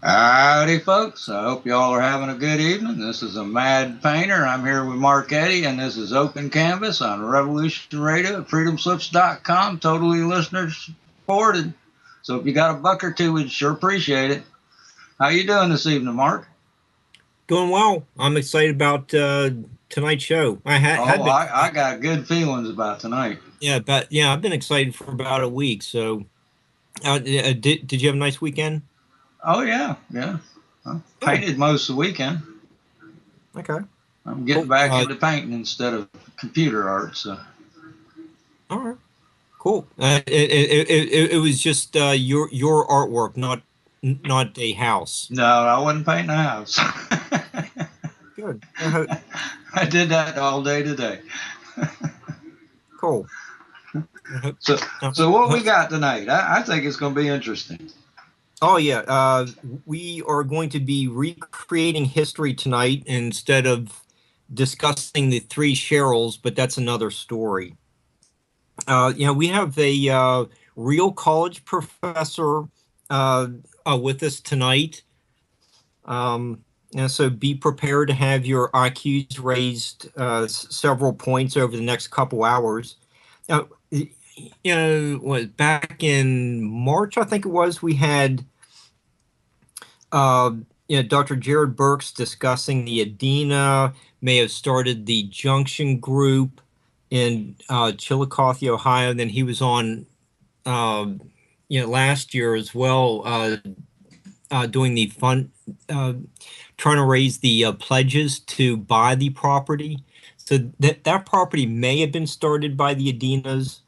Howdy, folks. I hope y'all are having a good evening. This is a Mad Painter. I'm here with Mark Eddy, and this is Open Canvas on Revolution Radio at freedomslips.com. Totally listener supported. So if you got a buck or two, we'd sure appreciate it. How you doing this evening, Mark? Doing well. I'm excited about tonight's show. I got good feelings about tonight. I've been excited for about a week. So, did you have a nice weekend? Oh yeah. I painted most of the weekend. Okay. I'm getting back into painting instead of computer art. So. All right. Cool. It was just your artwork, not a house. No, I wasn't painting a house. Good. I did that all day today. Cool. So what we got tonight? I think it's going to be interesting. Oh yeah, we are going to be recreating history tonight instead of discussing the three Cheryls, but that's another story. We have a real college professor with us tonight. So be prepared to have your IQs raised several points over the next couple hours. Back in March, I think it was, we had Dr. Jared Burks discussing the Adena, may have started the Junction Group in Chillicothe, Ohio. Then he was on last year as well, doing the fund, trying to raise the pledges to buy the property. So that property may have been started by the Adenas.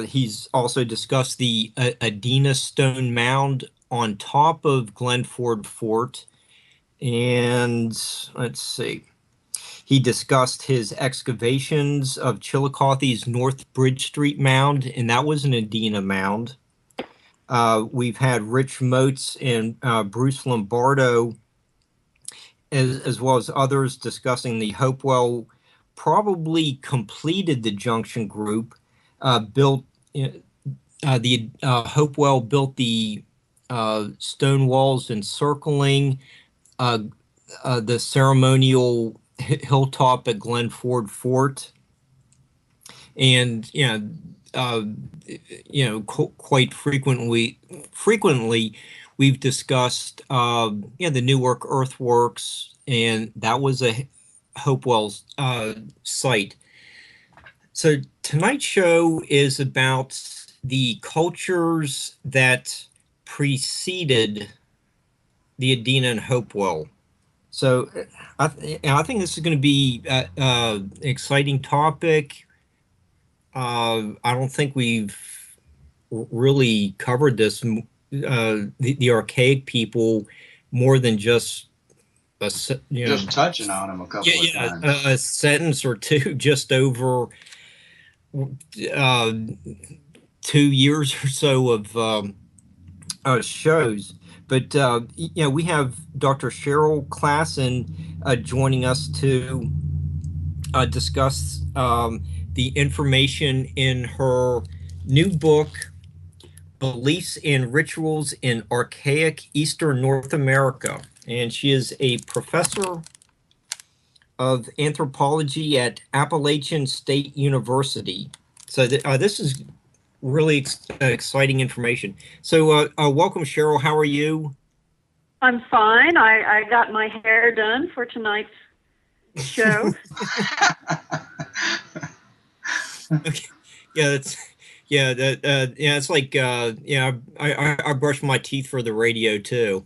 He's also discussed the Adena stone mound on top of Glenford Fort. And let's see. He discussed his excavations of Chillicothe's North Bridge Street mound, and that was an Adena mound. We've had Rich Motes and Bruce Lombardo, as well as others, discussing the Hopewell probably completed the Junction Group, Hopewell built the stone walls encircling the ceremonial hilltop at Glenford Fort, and quite frequently we've discussed the Newark earthworks, and that was a Hopewell's site. So tonight's show is about the cultures that preceded the Adena and Hopewell. So I think this is going to be an exciting topic. I don't think we've really covered this, the archaic people, more than just just touching on them a couple of times. A sentence or two, just over 2 years or so of shows. But we have Dr. Cheryl Claassen joining us to discuss the information in her new book, Beliefs and Rituals in Archaic Eastern North America. And she is a professor of anthropology at Appalachian State University. So this is really exciting information. So welcome, Cheryl. How are you? I'm fine. I got my hair done for tonight's show. Okay. It's like I brush my teeth for the radio too.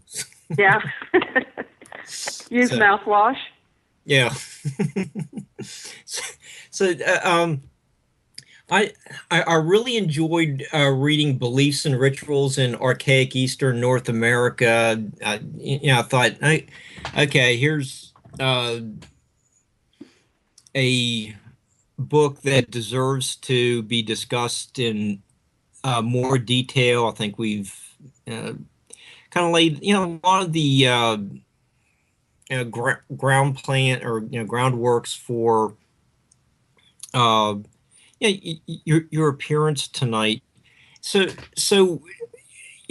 Yeah. Use mouthwash. Yeah. I really enjoyed reading Beliefs and Rituals in Archaic Eastern North America. I thought, okay, here's a book that deserves to be discussed in more detail. I think we've kind of laid, a lot of the ground plan or groundworks for your appearance tonight. So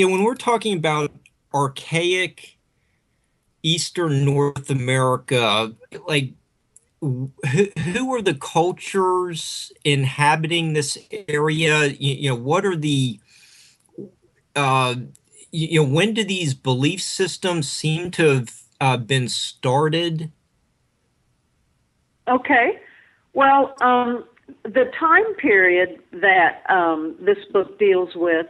when we're talking about archaic Eastern North America, like who are the cultures inhabiting this area? What are the when do these belief systems seem to have been started? Okay. Well, the time period that this book deals with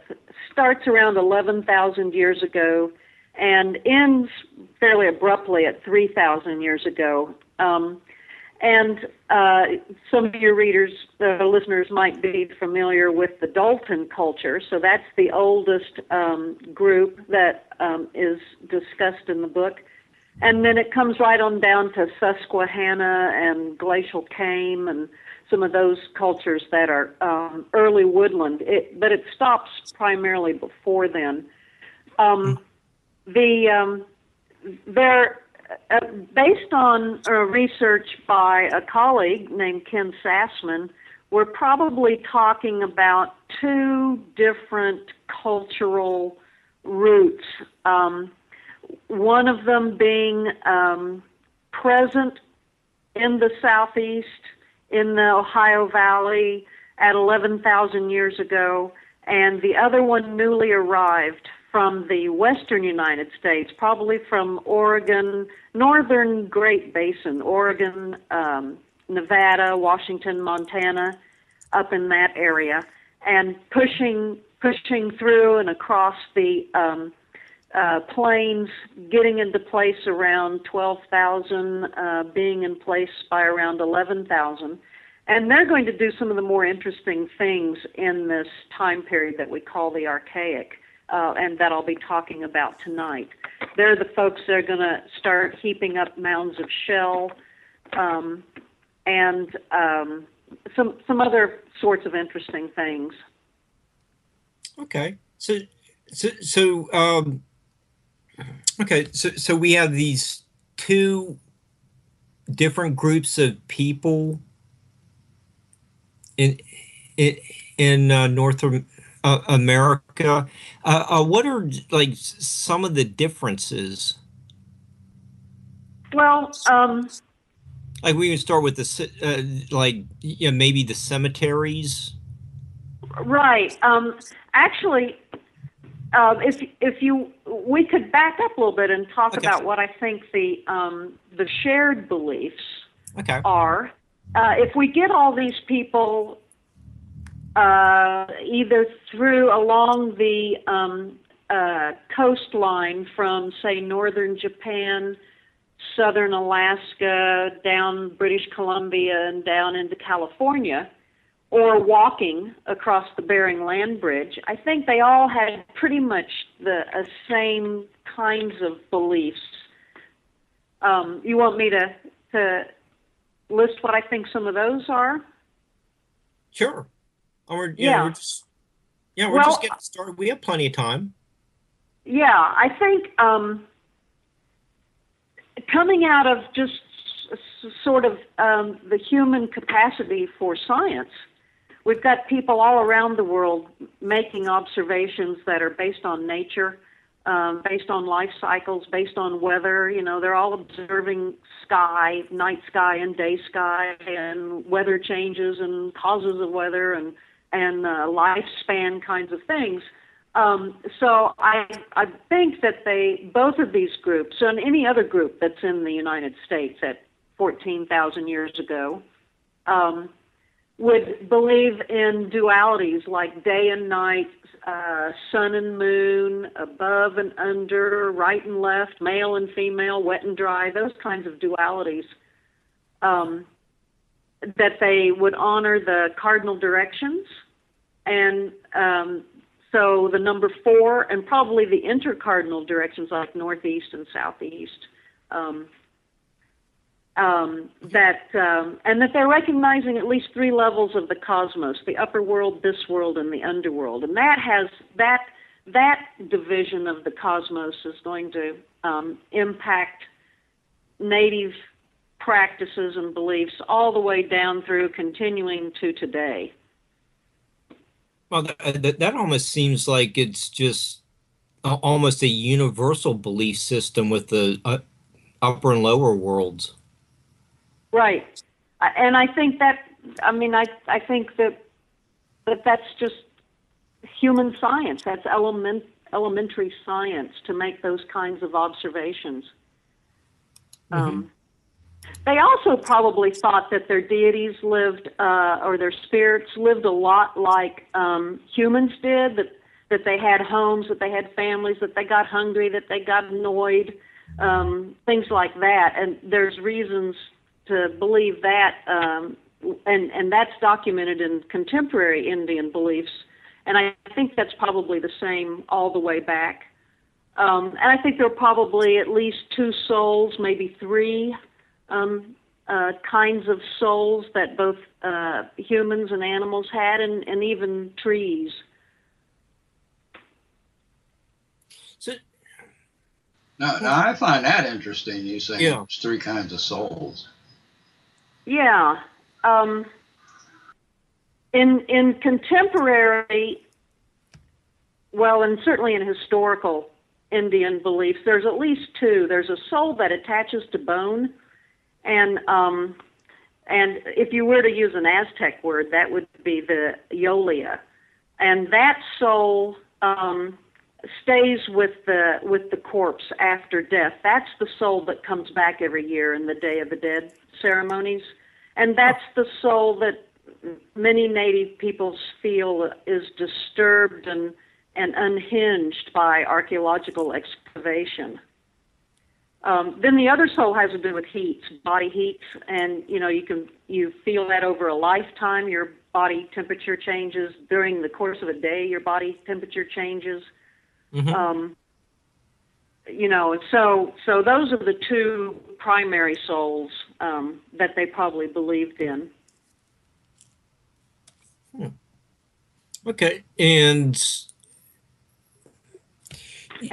starts around 11,000 years ago and ends fairly abruptly at 3,000 years ago. And some of your readers, listeners, might be familiar with the Dalton culture. So that's the oldest group that is discussed in the book. And then it comes right on down to Susquehanna and Glacial Kame and some of those cultures that are early woodland. But it stops primarily before then. They're based on research by a colleague named Ken Sassman, we're probably talking about two different cultural roots. One of them being present in the southeast, in the Ohio Valley at 11,000 years ago, and the other one newly arrived from the western United States, probably from Oregon, northern Great Basin, Oregon, Nevada, Washington, Montana, up in that area, and pushing through and across the plains, getting into place around 12,000, being in place by around 11,000. And they're going to do some of the more interesting things in this time period that we call the Archaic. And that I'll be talking about tonight. They're the folks that are going to start heaping up mounds of shell and some other sorts of interesting things. Okay, so we have these two different groups of people in North America. What are like some of the differences? Well, like we can start with the maybe the cemeteries. Right. Actually, we could back up a little bit and talk about what I think the shared beliefs are. If we get all these people either along the coastline from, say, northern Japan, southern Alaska, down British Columbia, and down into California, or walking across the Bering Land Bridge, I think they all had pretty much the same kinds of beliefs. You want me to list what I think some of those are? Sure. We're just getting started. We have plenty of time. Yeah, I think coming out of just sort of the human capacity for science, we've got people all around the world making observations that are based on nature, based on life cycles, based on weather. They're all observing sky, night sky and day sky, and weather changes and causes of weather and lifespan kinds of things. So I think that both of these groups, and any other group that's in the United States at 14,000 years ago, would believe in dualities like day and night, sun and moon, above and under, right and left, male and female, wet and dry, those kinds of dualities. That they would honor the cardinal directions, and so the number 4, and probably the intercardinal directions like northeast and southeast. And that they're recognizing at least 3 levels of the cosmos: the upper world, this world, and the underworld. And that division of the cosmos is going to impact native practices and beliefs all the way down through, continuing to today. Well, that almost seems like it's just almost a universal belief system with the upper and lower worlds. Right. And I think that, I mean, I think that that's just human science. That's elementary science to make those kinds of observations. They also probably thought that their deities lived, or their spirits lived a lot like humans did, that they had homes, that they had families, that they got hungry, that they got annoyed, things like that. And there's reasons to believe that, and that's documented in contemporary Indian beliefs. And I think that's probably the same all the way back. And I think there are probably at least two souls, maybe three kinds of souls that both humans and animals had, and even trees. So, now I find that interesting. You say Yeah. there's three kinds of souls. Yeah. In contemporary, well, and certainly in historical Indian beliefs, there's at least two. There's a soul that attaches to bone, and if you were to use an Aztec word, that would be the Yolia, and that soul stays with the corpse after death. That's the soul that comes back every year in the Day of the Dead ceremonies, and that's the soul that many Native peoples feel is disturbed and unhinged by archaeological excavation. Then the other soul has to do with heat, body heat, and you feel that over a lifetime. Your body temperature changes during the course of a day. Your body temperature changes. mm-hmm. So those are the two primary souls that they probably believed in. Okay, and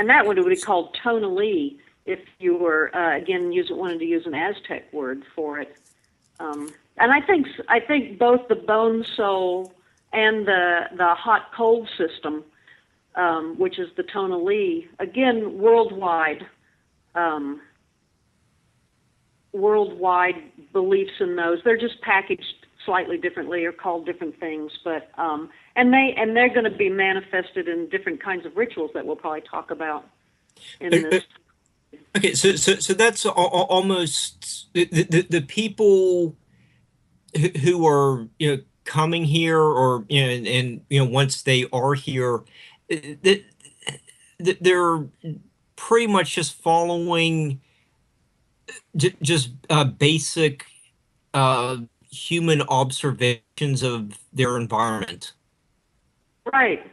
that would be called tonally if you were again wanted to use an Aztec word for it. And I think both the bone soul and the hot cold system, which is the tonally, again worldwide beliefs in those. They're just packaged slightly differently or called different things, but and they're going to be manifested in different kinds of rituals that we'll probably talk about in this. Okay, so that's almost the people who are coming here, or and once they are here, they're pretty much just following just basic human observations of their environment. Right.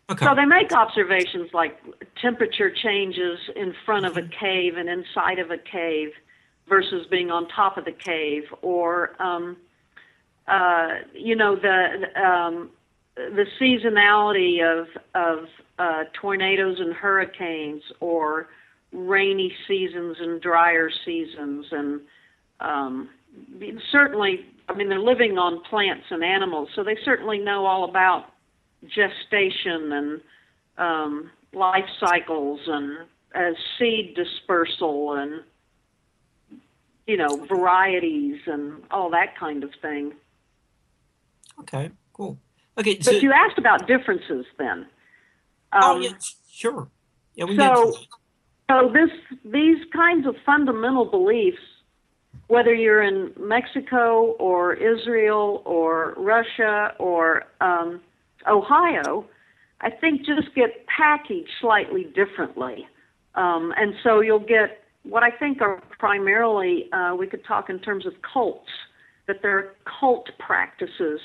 Okay. So they make observations like temperature changes in front of a cave and inside of a cave versus being on top of the cave, or the seasonality of tornadoes and hurricanes, or rainy seasons and drier seasons, and certainly, I mean, they're living on plants and animals, so they certainly know all about gestation and life cycles and seed dispersal and varieties and all that kind of thing. Okay, cool. Okay, but you asked about differences then. Yeah, sure. Yeah, we so these kinds of fundamental beliefs, whether you're in Mexico or Israel or Russia or Ohio, I think just get packaged slightly differently. And so you'll get what I think are primarily, we could talk in terms of cults, that there are cult practices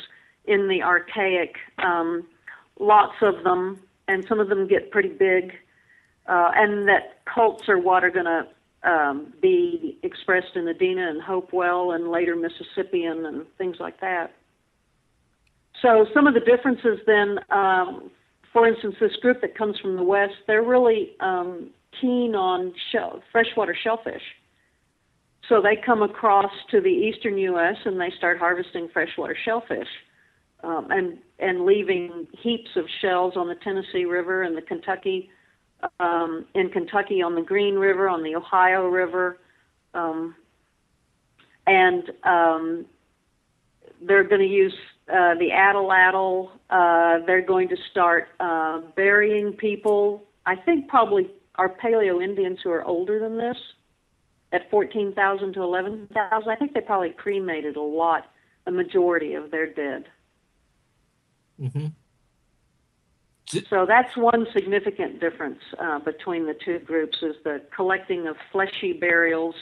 in the Archaic, lots of them, and some of them get pretty big, and that cults are what are going to be expressed in Adena and Hopewell and later Mississippian and things like that. So some of the differences then, for instance, this group that comes from the West, they're really keen on freshwater shellfish. So they come across to the eastern U.S. and they start harvesting freshwater shellfish and leaving heaps of shells on the Tennessee River and the Kentucky in Kentucky on the Green River, on the Ohio River, and they're going to use the atlatl. They're going to start burying people. I think probably our Paleo Indians who are older than this, at 14,000 to 11,000. I think they probably cremated a majority of their dead. Mm-hmm. So that's one significant difference between the two groups, is the collecting of fleshy burials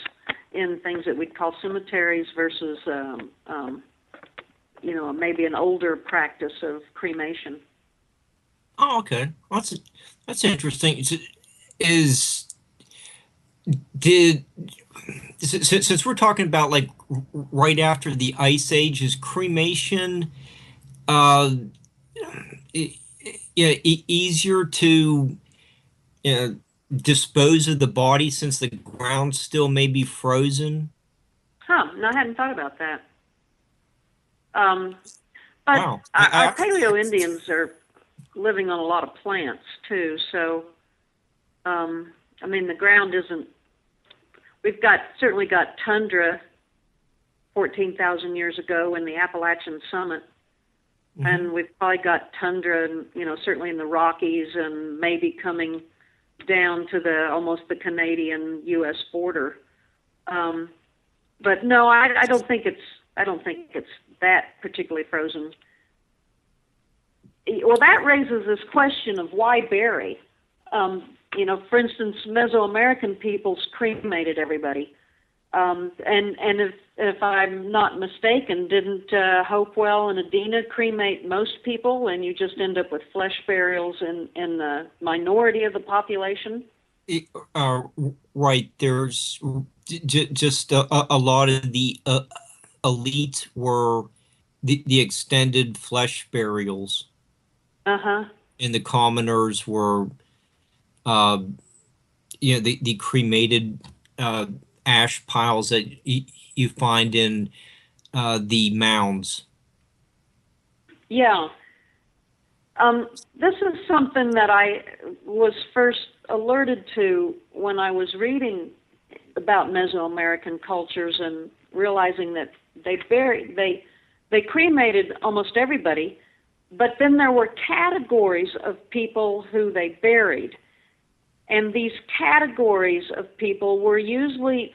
in things that we'd call cemeteries versus, maybe an older practice of cremation. Oh, okay. That's interesting. Since we're talking about like right after the Ice Age, is cremation easier to dispose of the body since the ground still may be frozen? No, I hadn't thought about that. But Wow. our Paleo Indians are living on a lot of plants too, so the ground isn't. We've certainly got tundra 14,000 years ago in the Appalachian Summit, mm-hmm. and we've probably got tundra, certainly in the Rockies, and maybe coming down to almost the Canadian-U.S. border. But no, I don't think it's that particularly frozen. Well, that raises this question of why bury. For instance, Mesoamerican peoples cremated everybody, and if I'm not mistaken, didn't Hopewell and Adina cremate most people, and you just end up with flesh burials in the minority of the population? Right. There's just a lot of the elite were the extended flesh burials. Uh-huh. And the commoners were, the cremated ash piles that you find in the mounds. Yeah. This is something that I was first alerted to when I was reading about Mesoamerican cultures and realizing that they cremated almost everybody, but then there were categories of people who they buried. And these categories of people were usually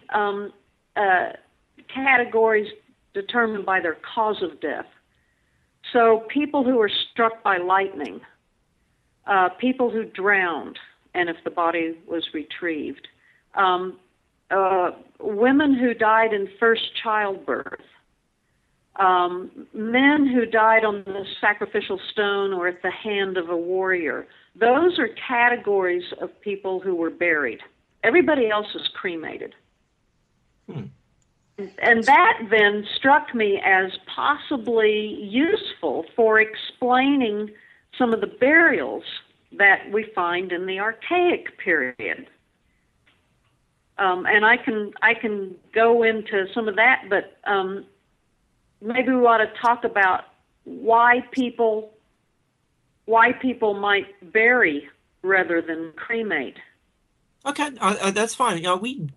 categories determined by their cause of death. So people who were struck by lightning, people who drowned, and if the body was retrieved, women who died in first childbirth, men who died on the sacrificial stone or at the hand of a warrior. Those are categories of people who were buried. Everybody else is cremated. And that then struck me as possibly useful for explaining some of the burials that we find in the Archaic period. And I can go into some of that, but maybe we ought to talk about why people might bury rather than cremate. Okay, that's fine. We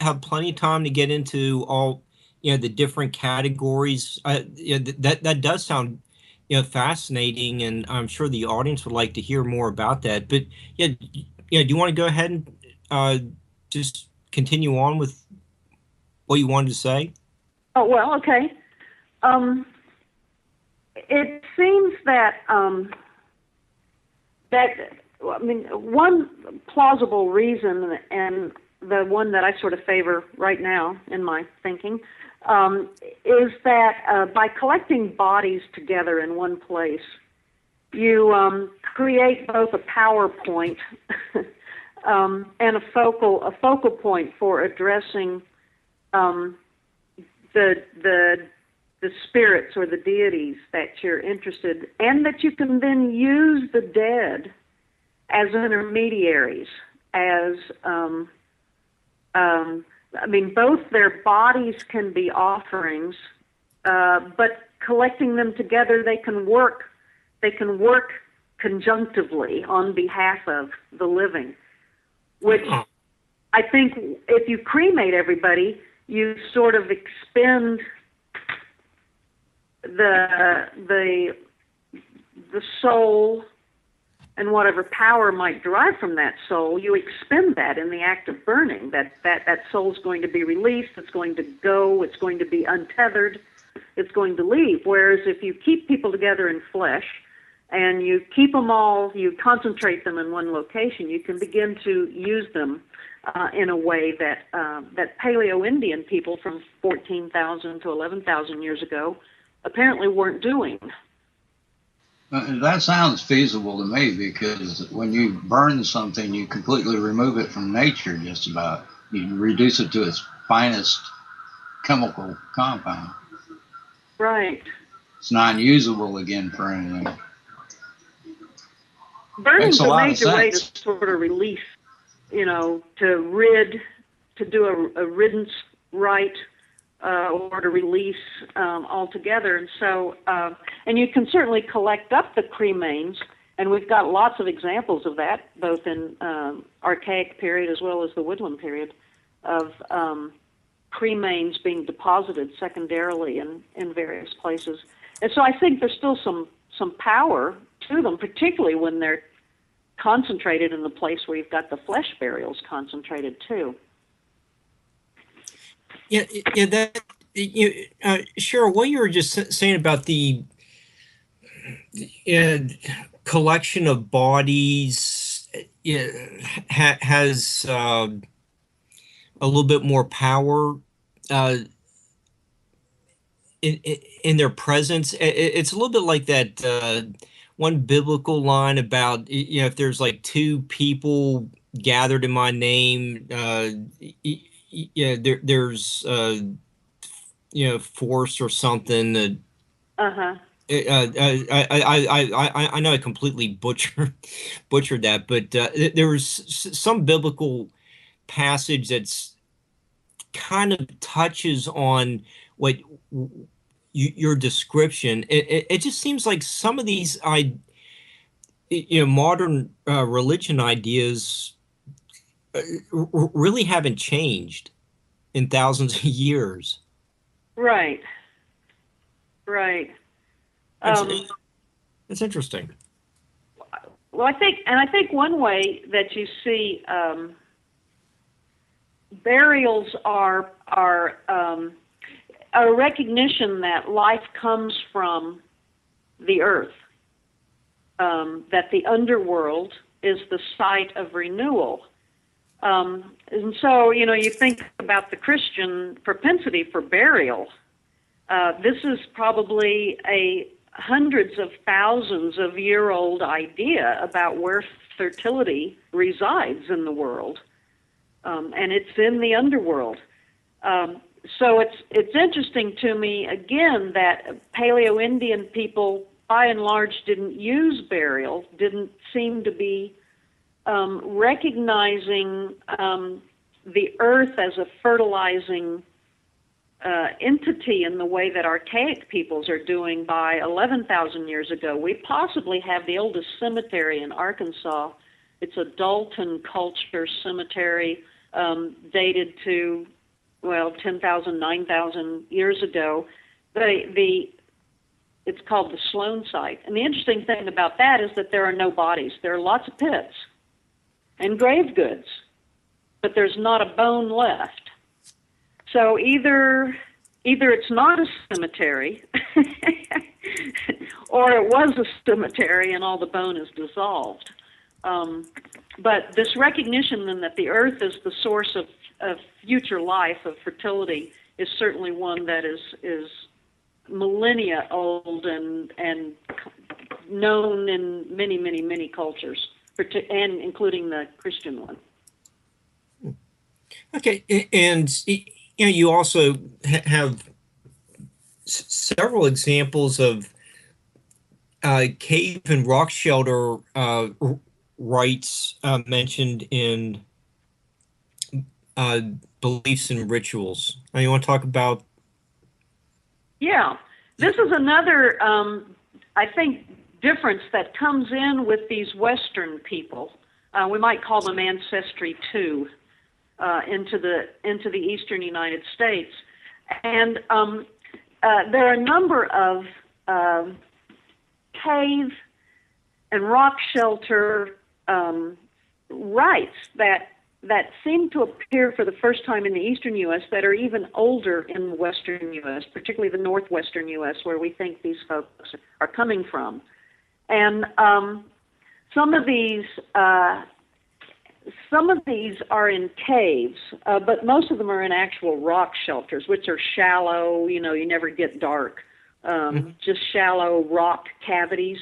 have plenty of time to get into all the different categories. That does sound fascinating, and I'm sure the audience would like to hear more about that. But do you want to go ahead and just continue on with what you wanted to say? Oh well, okay. It seems that one plausible reason, and the one that I sort of favor right now in my thinking, is that by collecting bodies together in one place, you create both a power point and a focal point for addressing the spirits or the deities that you're interested, and that you can then use the dead as intermediaries, as both their bodies can be offerings, but collecting them together, they can work conjunctively on behalf of the living, which I think if you cremate everybody, you sort of expend the soul and whatever power might derive from that soul, you expend that in the act of burning. That soul's going to be released, it's going to go, it's going to be untethered, it's going to leave. Whereas if you keep people together in flesh and you keep them all, you concentrate them in one location, you can begin to use them in a way that that Paleo-Indian people from 14,000 to 11,000 years ago apparently weren't doing. That sounds feasible to me, because when you burn something, you completely remove it from nature, just about. You reduce it to its finest chemical compound. Right. It's non-usable again for anything. Burning's a major way to sense. sort of release, to do a riddance rite, or to release altogether. And so, and you can certainly collect up the cremains, and we've got lots of examples of that, both in Archaic period as well as the Woodland period, of cremains being deposited secondarily in various places. And so I think there's still some power to them, particularly when they're concentrated in the place where you've got the flesh burials concentrated too. Yeah, that Cheryl, what you were just saying about the collection of bodies has a little bit more power in their presence. It's a little bit like that one biblical line about, if there's like two people gathered in my name, there's force or something that. I know I completely butchered that, but there was some biblical passage that's kind of touches on what your description. It just seems like some of these modern religion ideas really haven't changed in thousands of years. Right. It's interesting. Well, I think one way that you see burials are a recognition that life comes from the earth, that the underworld is the site of renewal. And so, you think about the Christian propensity for burial. This is probably a hundreds of thousands of year old idea about where fertility resides in the world. And it's in the underworld. So it's interesting to me, again, that Paleo-Indian people, by and large, didn't use burial, didn't seem to be recognizing the earth as a fertilizing entity in the way that Archaic peoples are doing by 11,000 years ago. We possibly have the oldest cemetery in Arkansas. It's a Dalton culture cemetery dated to, 10,000, 9,000 years ago. It's called the Sloan site. And the interesting thing about that is that there are no bodies. There are lots of pits and grave goods, but there's not a bone left. So either it's not a cemetery, or it was a cemetery and all the bone is dissolved. But this recognition then that the earth is the source of future life, of fertility, is certainly one that is millennia old and known in many, many, many cultures, and including the Christian one. Okay, and you also have several examples of cave and rock shelter rites mentioned in beliefs and rituals. Now, you want to talk about? Yeah, this is another, I think, difference that comes in with these Western people. We might call them Ancestry 2 into the eastern United States. And there are a number of cave and rock shelter rites that seem to appear for the first time in the eastern U.S. that are even older in the western U.S., particularly the northwestern U.S., where we think these folks are coming from. And some of these are in caves, but most of them are in actual rock shelters, which are shallow. You never get dark, just shallow rock cavities.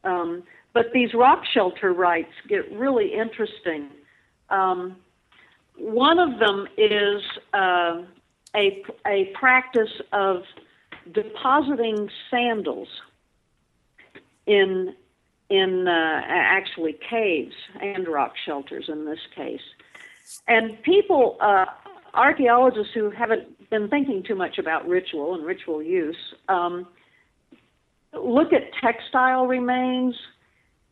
But these rock shelter rites get really interesting. One of them is a practice of depositing sandals in actually caves and rock shelters in this case. And people, archaeologists who haven't been thinking too much about ritual and ritual use, look at textile remains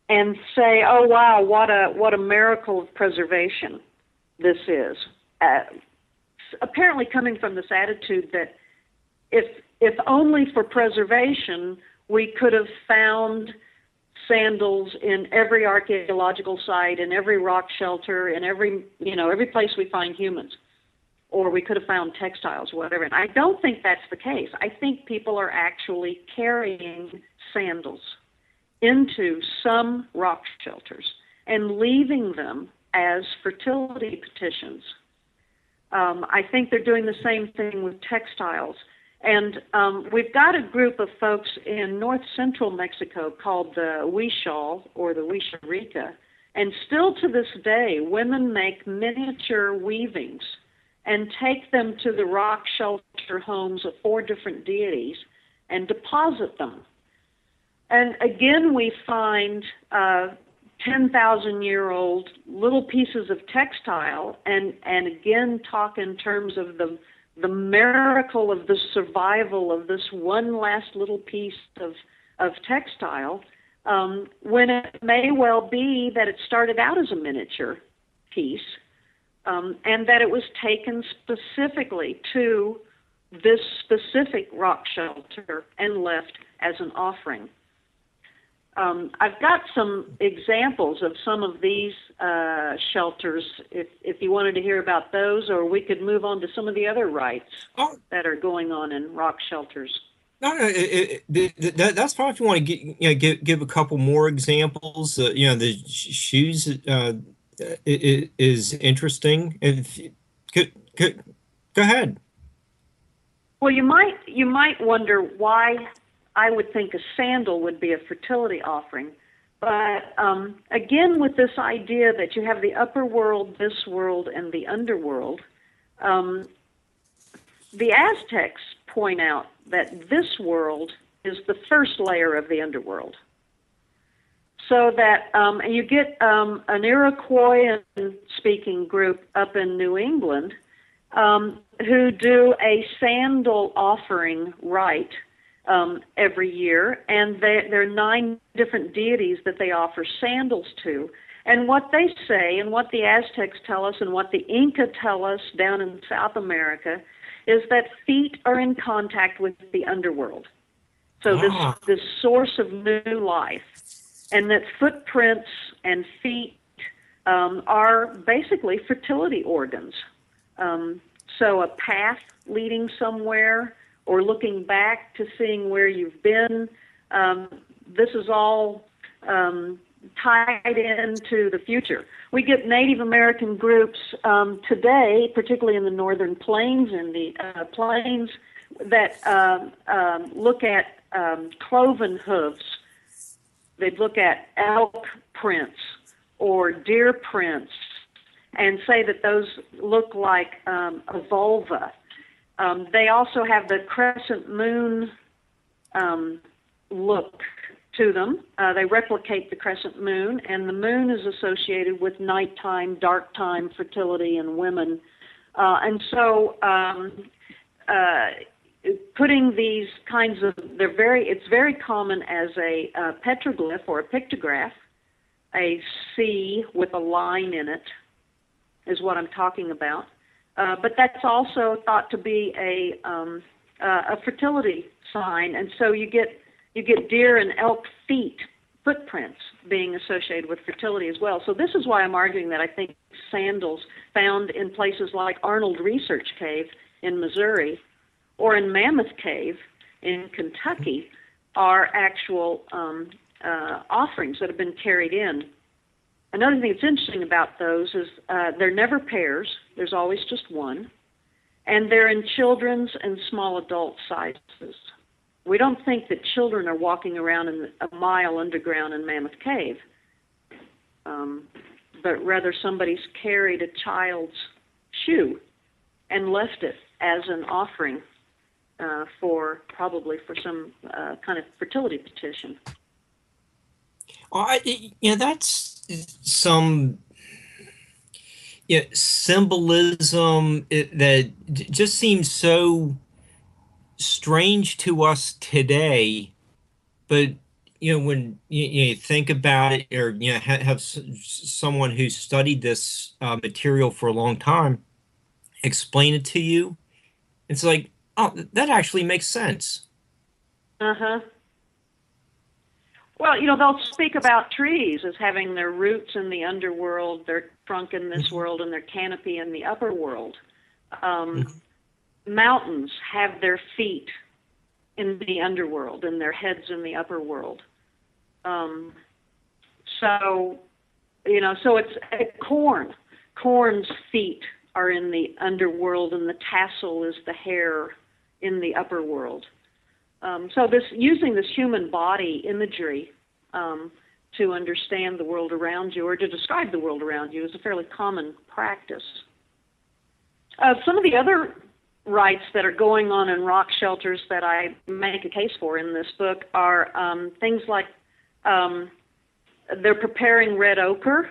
and say, "Oh wow, what a miracle of preservation this is." Apparently coming from this attitude that if only for preservation we could have found sandals in every archaeological site, in every rock shelter, in every place we find humans, or we could have found textiles, whatever. And I don't think that's the case. I think people are actually carrying sandals into some rock shelters and leaving them as fertility petitions. I think they're doing the same thing with textiles. And we've got a group of folks in north central Mexico called the Huichol, or the Huicharica, and still to this day, women make miniature weavings and take them to the rock shelter homes of 4 different deities and deposit them. And again, we find 10,000-year-old little pieces of textile, and again talk in terms of the miracle of the survival of this one last little piece of textile, when it may well be that it started out as a miniature piece, and that it was taken specifically to this specific rock shelter and left as an offering. I've got some examples of some of these shelters, if you wanted to hear about those, or we could move on to some of the other rites that are going on in rock shelters. No, that's fine if you want to give a couple more examples. The shoes is interesting. Go ahead. Well, you might wonder why I would think a sandal would be a fertility offering. But again, with this idea that you have the upper world, this world, and the underworld, the Aztecs point out that this world is the first layer of the underworld. So that you get an Iroquois-speaking group up in New England who do a sandal offering rite every year, and there are 9 different deities that they offer sandals to. And what they say, and what the Aztecs tell us, and what the Inca tell us down in South America, is that feet are in contact with the underworld. So this source of new life, and that footprints and feet are basically fertility organs. So a path leading somewhere, or looking back to seeing where you've been, this is all tied into the future. We get Native American groups today, particularly in the northern plains and the plains, that look at cloven hooves. They'd look at elk prints or deer prints and say that those look like a vulva. They also have the crescent moon look to them. They replicate the crescent moon, and the moon is associated with nighttime, dark time, fertility, and women. And so putting these kinds of, it's very common as a petroglyph or a pictograph. A C with a line in it is what I'm talking about. But that's also thought to be a fertility sign, and so you get deer and elk feet footprints being associated with fertility as well. So this is why I'm arguing that I think sandals found in places like Arnold Research Cave in Missouri or in Mammoth Cave in Kentucky are actual offerings that have been carried in. Another thing that's interesting about those is they're never pairs. There's always just one. And they're in children's and small adult sizes. We don't think that children are walking around in a mile underground in Mammoth Cave, but rather somebody's carried a child's shoe and left it as an offering probably for some kind of fertility petition. That's some symbolism that just seems so strange to us today. But when you think about it, or have someone who studied this material for a long time explain it to you, it's like, oh, that actually makes sense. Well, they'll speak about trees as having their roots in the underworld, their trunk in this world, and their canopy in the upper world. Mountains have their feet in the underworld and their heads in the upper world. So it's corn. Corn's feet are in the underworld, and the tassel is the hair in the upper world. So using this human body imagery to understand the world around you or to describe the world around you is a fairly common practice. Some of the other rites that are going on in rock shelters that I make a case for in this book are things like they're preparing red ochre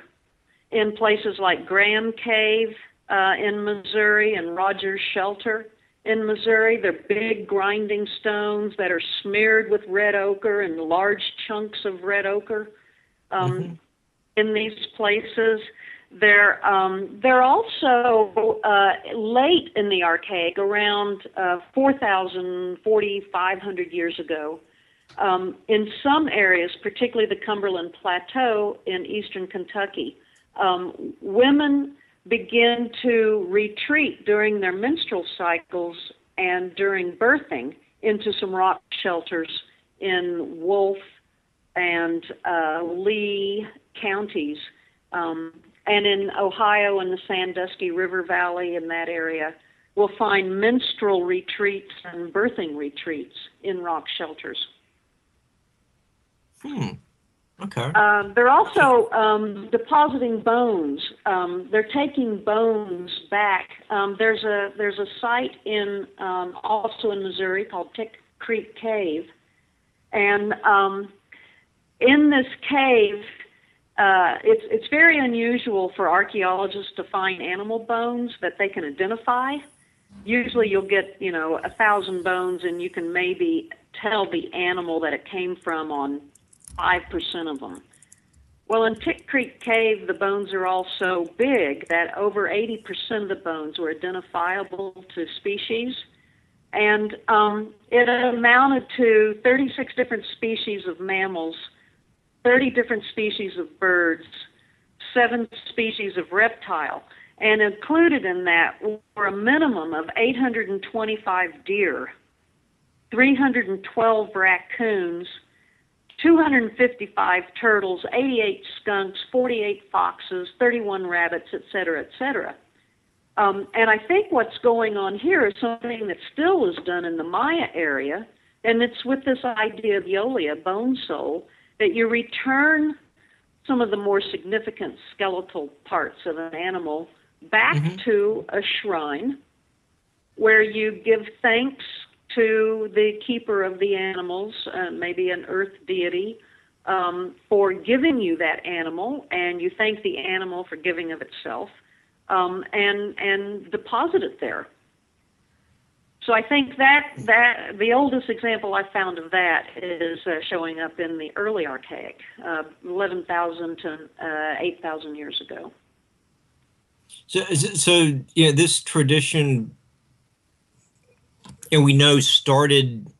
in places like Graham Cave in Missouri and Rogers Shelter in Missouri. They're big grinding stones that are smeared with red ochre and large chunks of red ochre in these places. They're also late in the Archaic, around 4,000, 4,500 years ago. In some areas, particularly the Cumberland Plateau in eastern Kentucky, women begin to retreat during their menstrual cycles and during birthing into some rock shelters in Wolfe and Lee counties. And in Ohio and the Sandusky River Valley in that area, we'll find menstrual retreats and birthing retreats in rock shelters. Okay. They're also depositing bones. They're taking bones back. There's a site in also in Missouri called Tick Creek Cave, and in this cave, it's very unusual for archaeologists to find animal bones that they can identify. Usually, you'll get 1,000 bones, and you can maybe tell the animal that it came from on 5% of them. Well, in Tick Creek Cave, the bones are all so big that over 80% of the bones were identifiable to species, and it amounted to 36 different species of mammals, 30 different species of birds, 7 species of reptile, and included in that were a minimum of 825 deer, 312 raccoons, 255 turtles, 88 skunks, 48 foxes, 31 rabbits, et cetera, et cetera. And I think what's going on here is something that still is done in the Maya area, and it's with this idea of yolia, bone soul, that you return some of the more significant skeletal parts of an animal back to a shrine where you give thanks to the keeper of the animals, maybe an earth deity, for giving you that animal, and you thank the animal for giving of itself, and deposit it there. So I think that the oldest example I found of that is showing up in the early Archaic, 11,000 to 8,000 years ago. So this tradition, we know started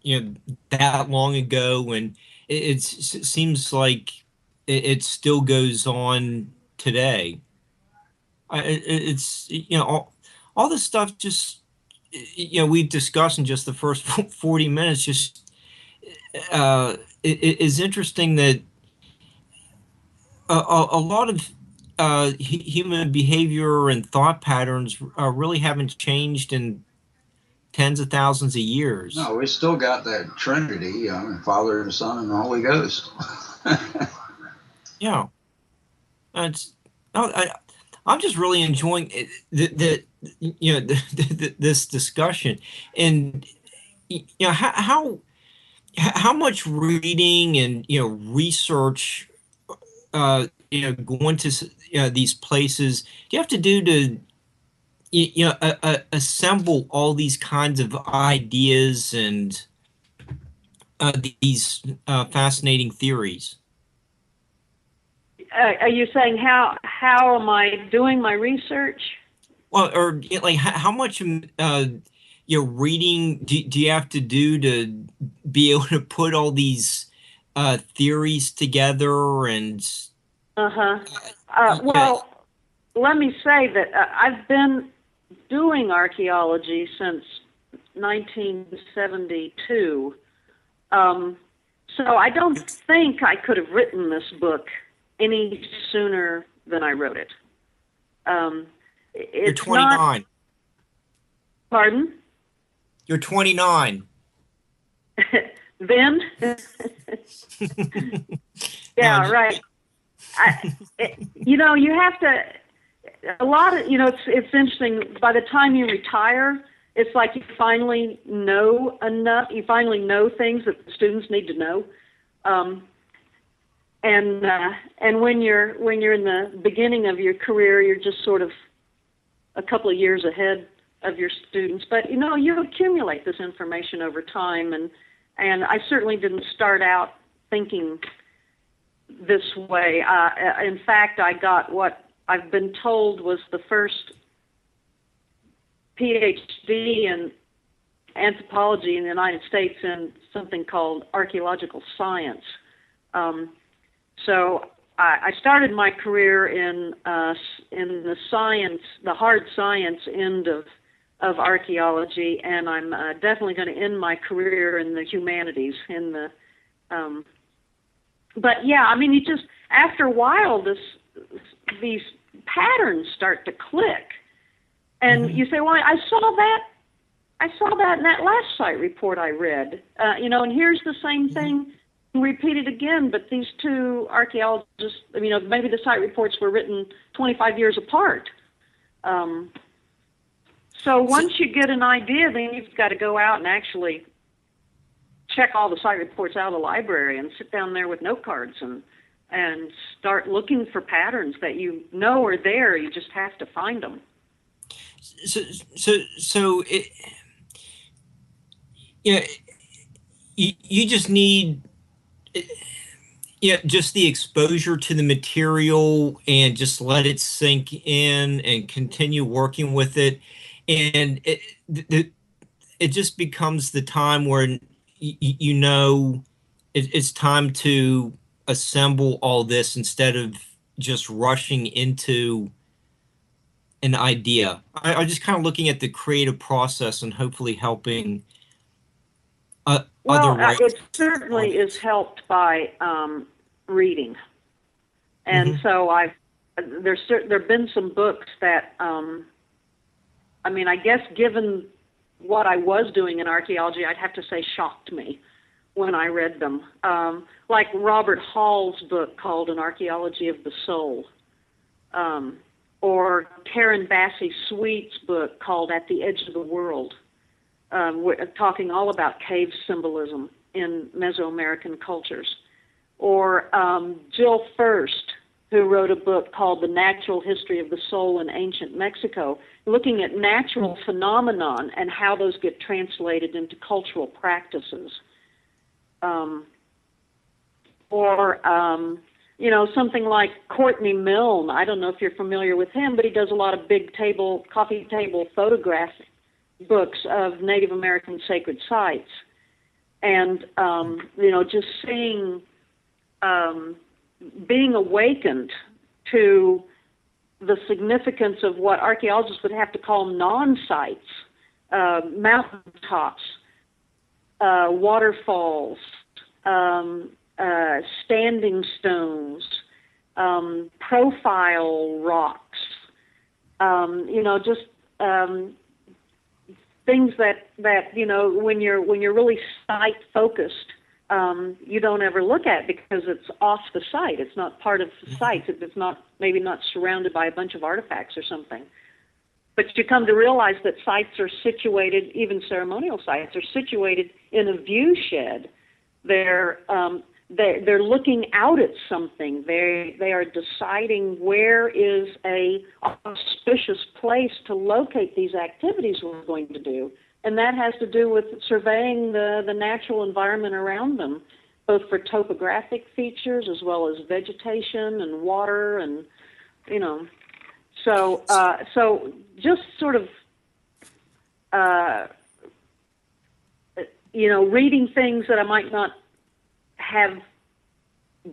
that long ago, and it seems like it still goes on today. It's all this stuff just we've discussed in just the first 40 minutes just it is interesting that a lot of human behavior and thought patterns really haven't changed in tens of thousands of years. No, we still got that Trinity, Father, the Son, and the Holy Ghost. Yeah. It's I'm just really enjoying this discussion, and how much reading and research going to these places do you have to do to assemble all these kinds of ideas and these fascinating theories? Are you saying how am I doing my research? Well, or like how much reading do you have to do to be able to put all these theories together and well, let me say that I've been doing archaeology since 1972. So I don't think I could have written this book any sooner than I wrote it. You're 29. Pardon? You're 29. Then? Yeah, right. You have to, a lot of, it's interesting. By the time you retire, it's like you finally know enough. You finally know things that the students need to know. And when you're in the beginning of your career, you're just sort of a couple of years ahead of your students. But you accumulate this information over time, and I certainly didn't start out thinking this way. In fact, I got what I've been told was the first PhD in anthropology in the United States in something called archaeological science. So I started my career in the science, the hard science end of archaeology, and I'm definitely going to end my career in the humanities. But yeah, I mean, after a while, these patterns start to click, and you say, "Well, I saw that in that last site report I read." And here's the same thing repeated again, but these two archaeologists, maybe the site reports were written 25 years apart. So once you get an idea, then you've got to go out and actually check all the site reports out of the library and sit down there with note cards and start looking for patterns that are there. You just have to find them. So you just need just the exposure to the material and just let it sink in and continue working with it, and it just becomes the time where it's time to assemble all this instead of just rushing into an idea. I'm just kind of looking at the creative process and hopefully helping other writers. It certainly is helped by reading, and so there have been some books that I guess given what I was doing in archaeology, I'd have to say shocked me when I read them. Like Robert Hall's book called An Archaeology of the Soul, or Karen Bassey Sweet's book called At the Edge of the World, talking all about cave symbolism in Mesoamerican cultures. Or Jill First who wrote a book called The Natural History of the Soul in Ancient Mexico, looking at natural phenomenon and how those get translated into cultural practices. Something like Courtney Milne. I don't know if you're familiar with him, but he does a lot of coffee table photograph books of Native American sacred sites. And, just seeing, being awakened to the significance of what archaeologists would have to call non-sites, mountaintops, waterfalls, standing stones, profile rocks, things that when you're really site focused, you don't ever look at because it's off the site. It's not part of the site. It's maybe not surrounded by a bunch of artifacts or something. But you come to realize that sites are situated, even ceremonial sites, are situated in a view shed. They're looking out at something. They are deciding where is a auspicious place to locate these activities we're going to do. And that has to do with surveying the natural environment around them, both for topographic features as well as vegetation and water and, So just sort of, reading things that I might not have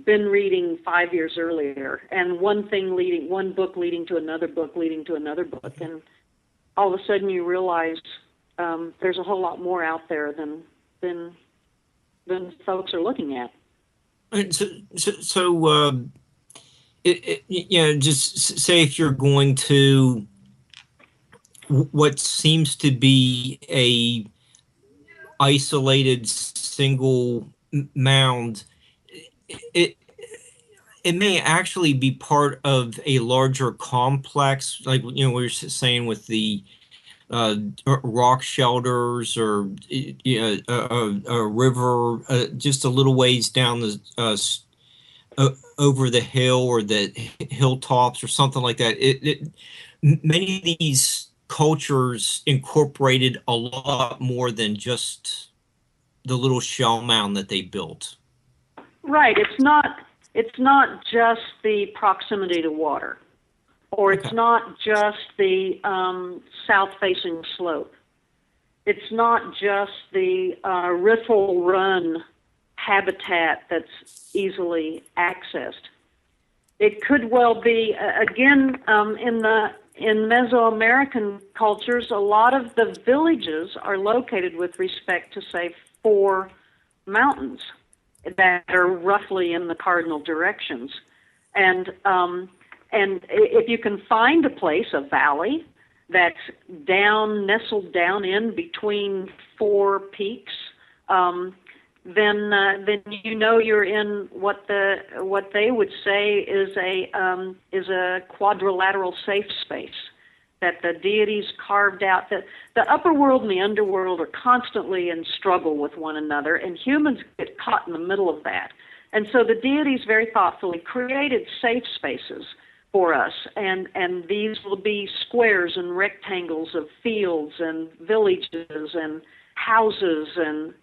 been reading 5 years earlier, and one book leading to another book, leading to another book, and all of a sudden you realize there's a whole lot more out there than folks are looking at. And just say if you're going to what seems to be a isolated single mound, it may actually be part of a larger complex, like we were saying with the rock shelters or a river just a little ways down the over the hill or the hilltops or something like that. Many of these cultures incorporated a lot more than just the little shell mound that they built. Right. It's not just the proximity to water, or it's not just the south-facing slope. It's not just the riffle run habitat that's easily accessed. It could well be, again, in Mesoamerican cultures, a lot of the villages are located with respect to, say, 4 mountains that are roughly in the cardinal directions. And if you can find a place, a valley, that's nestled down in between 4 peaks, then you're in what they would say is a quadrilateral safe space that the deities carved out. The upper world and the underworld are constantly in struggle with one another, and humans get caught in the middle of that. And so the deities very thoughtfully created safe spaces for us, and these will be squares and rectangles of fields and villages and houses and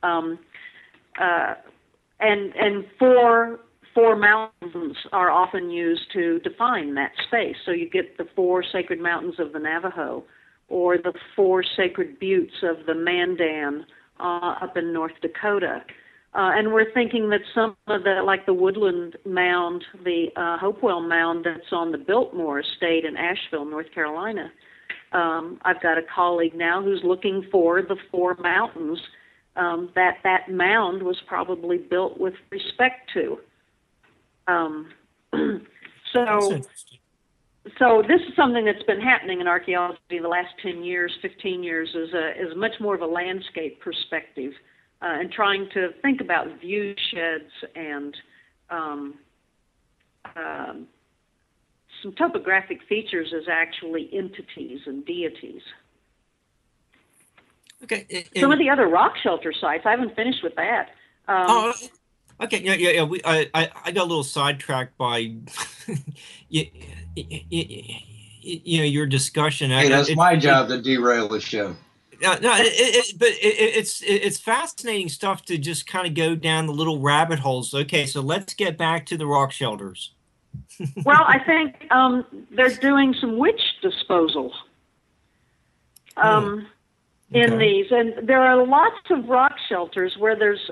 four mountains are often used to define that space. So you get the 4 sacred mountains of the Navajo, or the 4 sacred buttes of the Mandan up in North Dakota. And we're thinking that some of like the Woodland Mound, the Hopewell Mound that's on the Biltmore Estate in Asheville, North Carolina. I've got a colleague now who's looking for the 4 mountains that mound was probably built with respect to. So this is something that's been happening in archaeology the last 10 years, 15 years, is much more of a landscape perspective, and trying to think about view sheds and some topographic features as actually entities and deities. Okay. Some of the other rock shelter sites, I haven't finished with that. Okay. Yeah. I got a little sidetracked by you, your discussion. Hey, that's my job to derail the show. No, but it's fascinating stuff to just kind of go down the little rabbit holes. Okay, so let's get back to the rock shelters. Well, I think they're doing some witch disposal in these, and there are lots of rock shelters where there's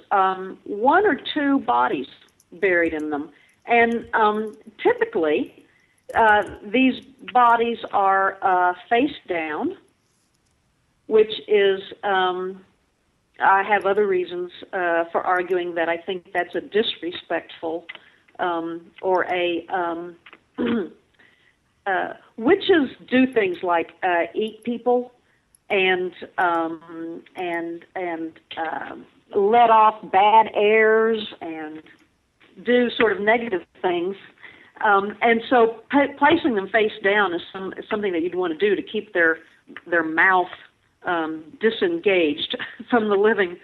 one or two bodies buried in them, and typically these bodies are face down, which is, I have other reasons for arguing that I think that's a disrespectful or a witches do things like eat people and let off bad airs and do sort of negative things. And so placing them face down is something that you'd want to do to keep their mouth disengaged from the living.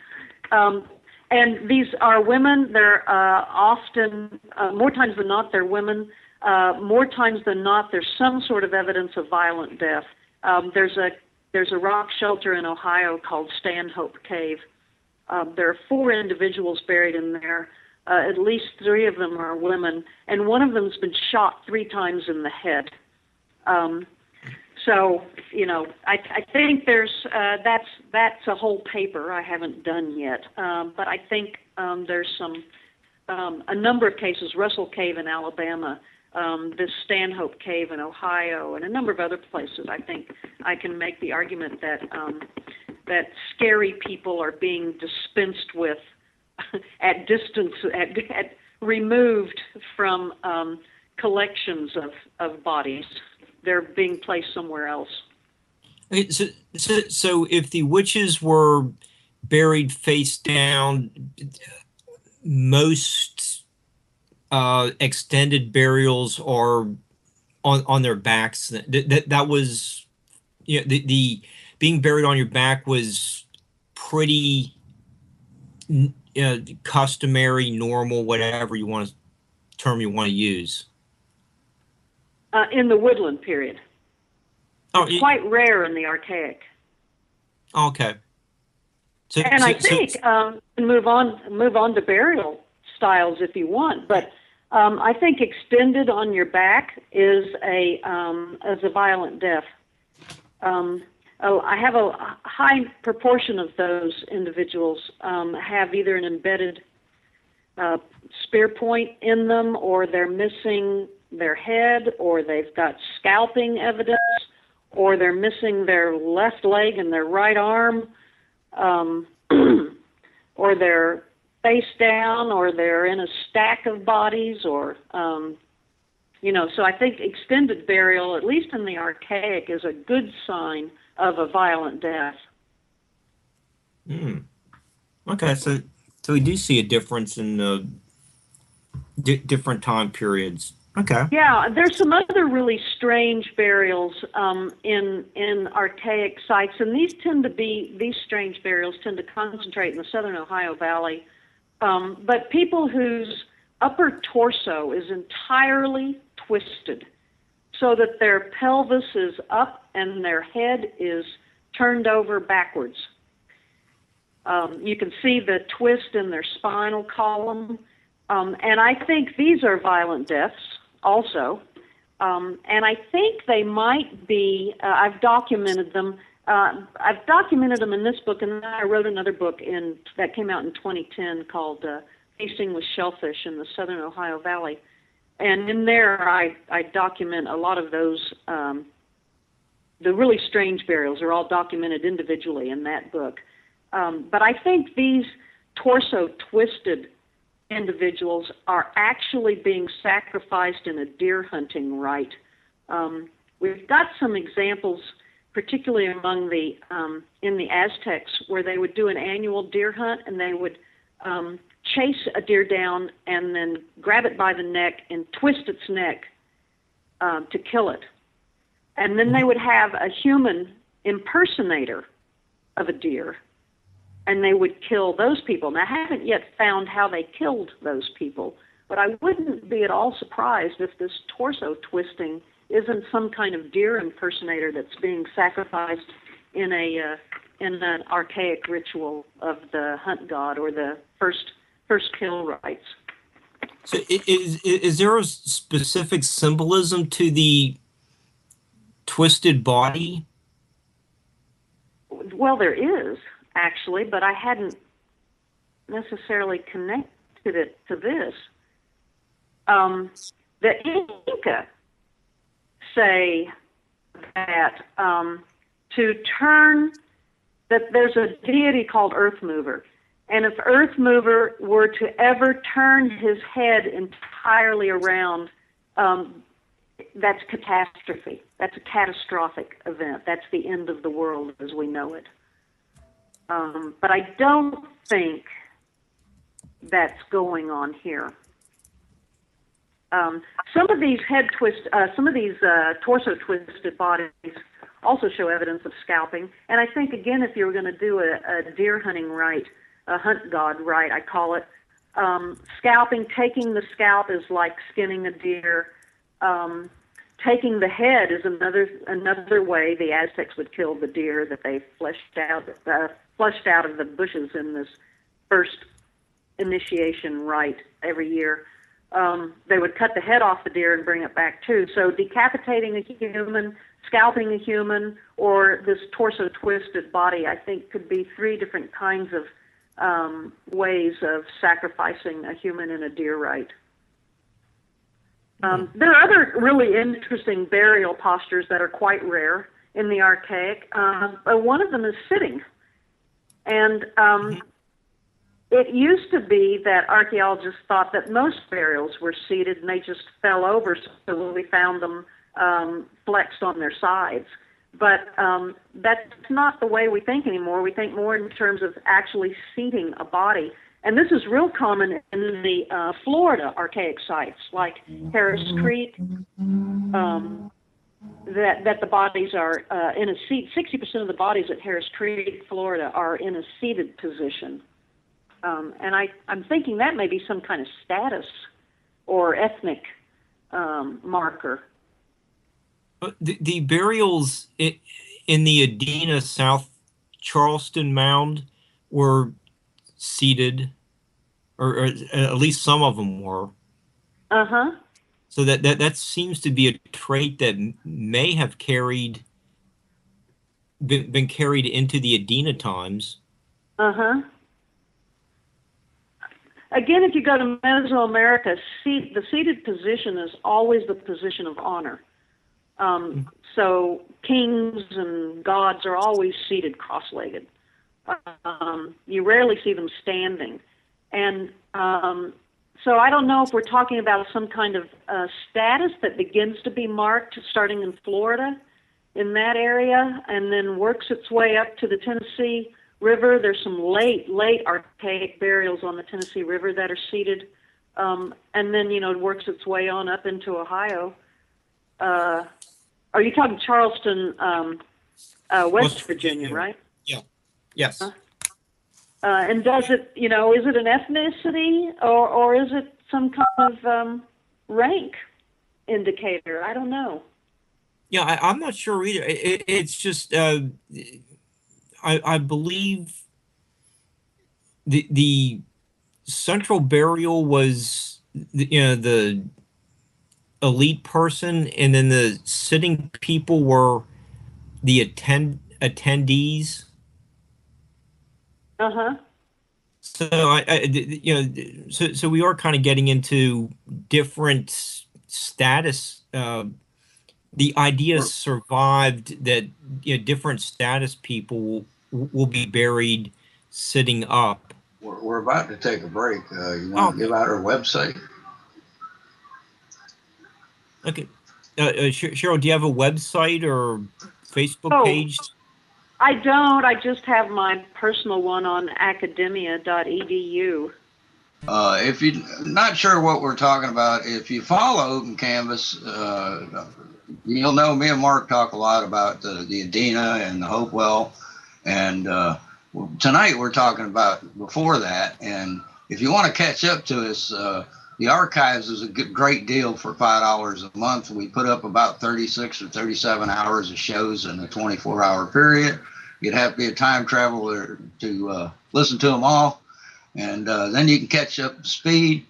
And these are women. They're often, more times than not, they're women. More times than not, there's some sort of evidence of violent death. There's a rock shelter in Ohio called Stanhope Cave. There are 4 individuals buried in there. At least 3 of them are women, and one of them's been shot 3 times in the head. So, I think there's that's a whole paper I haven't done yet. But I think there's a number of cases, Russell Cave in Alabama, this Stanhope Cave in Ohio, and a number of other places. I think I can make the argument that that scary people are being dispensed with at distance, at removed from collections of bodies. They're being placed somewhere else. Okay, so if the witches were buried face down, most extended burials are on their backs. That was, the being buried on your back was pretty customary, normal, whatever term you want to use. In the woodland period. It's quite rare in the Archaic. Okay. I think move on to burial styles if you want, but I think extended on your back is a violent death. I have a high proportion of those individuals have either an embedded spear point in them, or they're missing their head, or they've got scalping evidence, or they're missing their left leg and their right arm, or they're face down, or they're in a stack of bodies, or so I think extended burial, at least in the Archaic, is a good sign of a violent death. Okay, so we do see a difference in the different time periods. Okay. Yeah, there's some other really strange burials in Archaic sites, and these strange burials tend to concentrate in the southern Ohio Valley. But people whose upper torso is entirely twisted, so that their pelvis is up and their head is turned over backwards. You can see the twist in their spinal column. And I think these are violent deaths also. And I think they might be, I've documented them. I've documented them in this book, and then I wrote another book that came out in 2010 called Feasting with Shellfish in the Southern Ohio Valley. And in there, I document a lot of those. The really strange burials are all documented individually in that book. But I think these torso-twisted individuals are actually being sacrificed in a deer hunting rite. We've got some examples, particularly among in the Aztecs, where they would do an annual deer hunt, and they would chase a deer down and then grab it by the neck and twist its neck to kill it. And then they would have a human impersonator of a deer, and they would kill those people. Now, I haven't yet found how they killed those people, But I wouldn't be at all surprised if this torso twisting isn't some kind of deer impersonator that's being sacrificed in an archaic ritual of the hunt god or the first kill rites. So is there a specific symbolism to the twisted body? Well, there is, actually, but I hadn't necessarily connected it to this. The Inca say that that there's a deity called Earth Mover, and if Earth Mover were to ever turn his head entirely around, that's catastrophe. That's a catastrophic event. That's the end of the world as we know it. But I don't think that's going on here. Some of these torso twisted bodies also show evidence of scalping. And I think, again, if you were going to do a deer hunting rite, a hunt god rite, I call it, scalping, taking the scalp is like skinning a deer. Taking the head is another way the Aztecs would kill the deer that they flushed out of the bushes in this first initiation rite every year. They would cut the head off the deer and bring it back too. So decapitating a human, scalping a human, or this torso twisted body, I think could be three different kinds of ways of sacrificing a human in a deer rite. There are other really interesting burial postures that are quite rare in the Archaic. One of them is sitting. And it used to be that archaeologists thought that most burials were seated and they just fell over, so when we found them flexed on their sides. But that's not the way we think anymore. We think more in terms of actually seating a body. And this is real common in the Florida archaic sites, like Harris Creek, that the bodies are in a seat. 60% of the bodies at Harris Creek, Florida, are in a seated position. And I'm thinking that may be some kind of status or ethnic marker. The burials in the Adena South Charleston mound were seated, or at least some of them were. Uh-huh. So that seems to be a trait that may have been carried into the Adena times. Uh-huh. Again, if you go to Mesoamerica, the seated position is always the position of honor. So kings and gods are always seated cross-legged. You rarely see them standing. And so I don't know if we're talking about some kind of status that begins to be marked starting in Florida, in that area, and then works its way up to the Tennessee River. There's some late archaic burials on the Tennessee River that are seated, and then, it works its way on up into Ohio. Are you talking Charleston, West Virginia, right? Yeah. Yes. And does it, is it an ethnicity or is it some kind of rank indicator? I don't know. Yeah, I'm not sure either. It's just, I believe the central burial was, the elite person, and then the sitting people were the attendees. Uh-huh. So so we are kind of getting into different status. The idea survived that different status people will be buried sitting up. We're about to take a break. You want to give out our website? Okay. Cheryl, do you have a website or Facebook page? I don't. I just have my personal one on academia.edu. If you're not sure what we're talking about, if you follow Open Canvas, you'll know me and Mark talk a lot about the Adena and the Hopewell. And tonight we're talking about before that. And if you want to catch up to us, the archives is a great deal for $5 a month. We put up about 36 or 37 hours of shows in a 24-hour period. You'd have to be a time traveler to listen to them all, and then you can catch up to speed.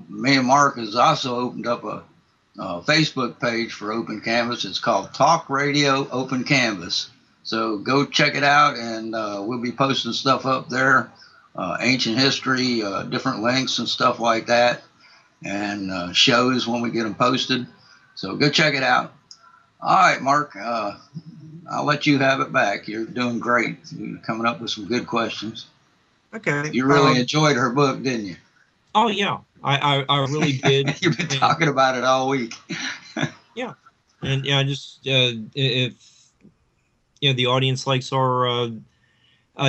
Me and Mark has also opened up a Facebook page for Open Canvas. It's called Talk Radio Open Canvas. So go check it out, and we'll be posting stuff up there, ancient history, different links and stuff like that, and shows when we get them posted. So go check it out. All right, Mark, I'll let you have it back. You're doing great. You're coming up with some good questions. Okay. You really enjoyed her book, didn't you? Oh, yeah. I really did. You've been talking about it all week. Yeah. And yeah, just if the audience likes our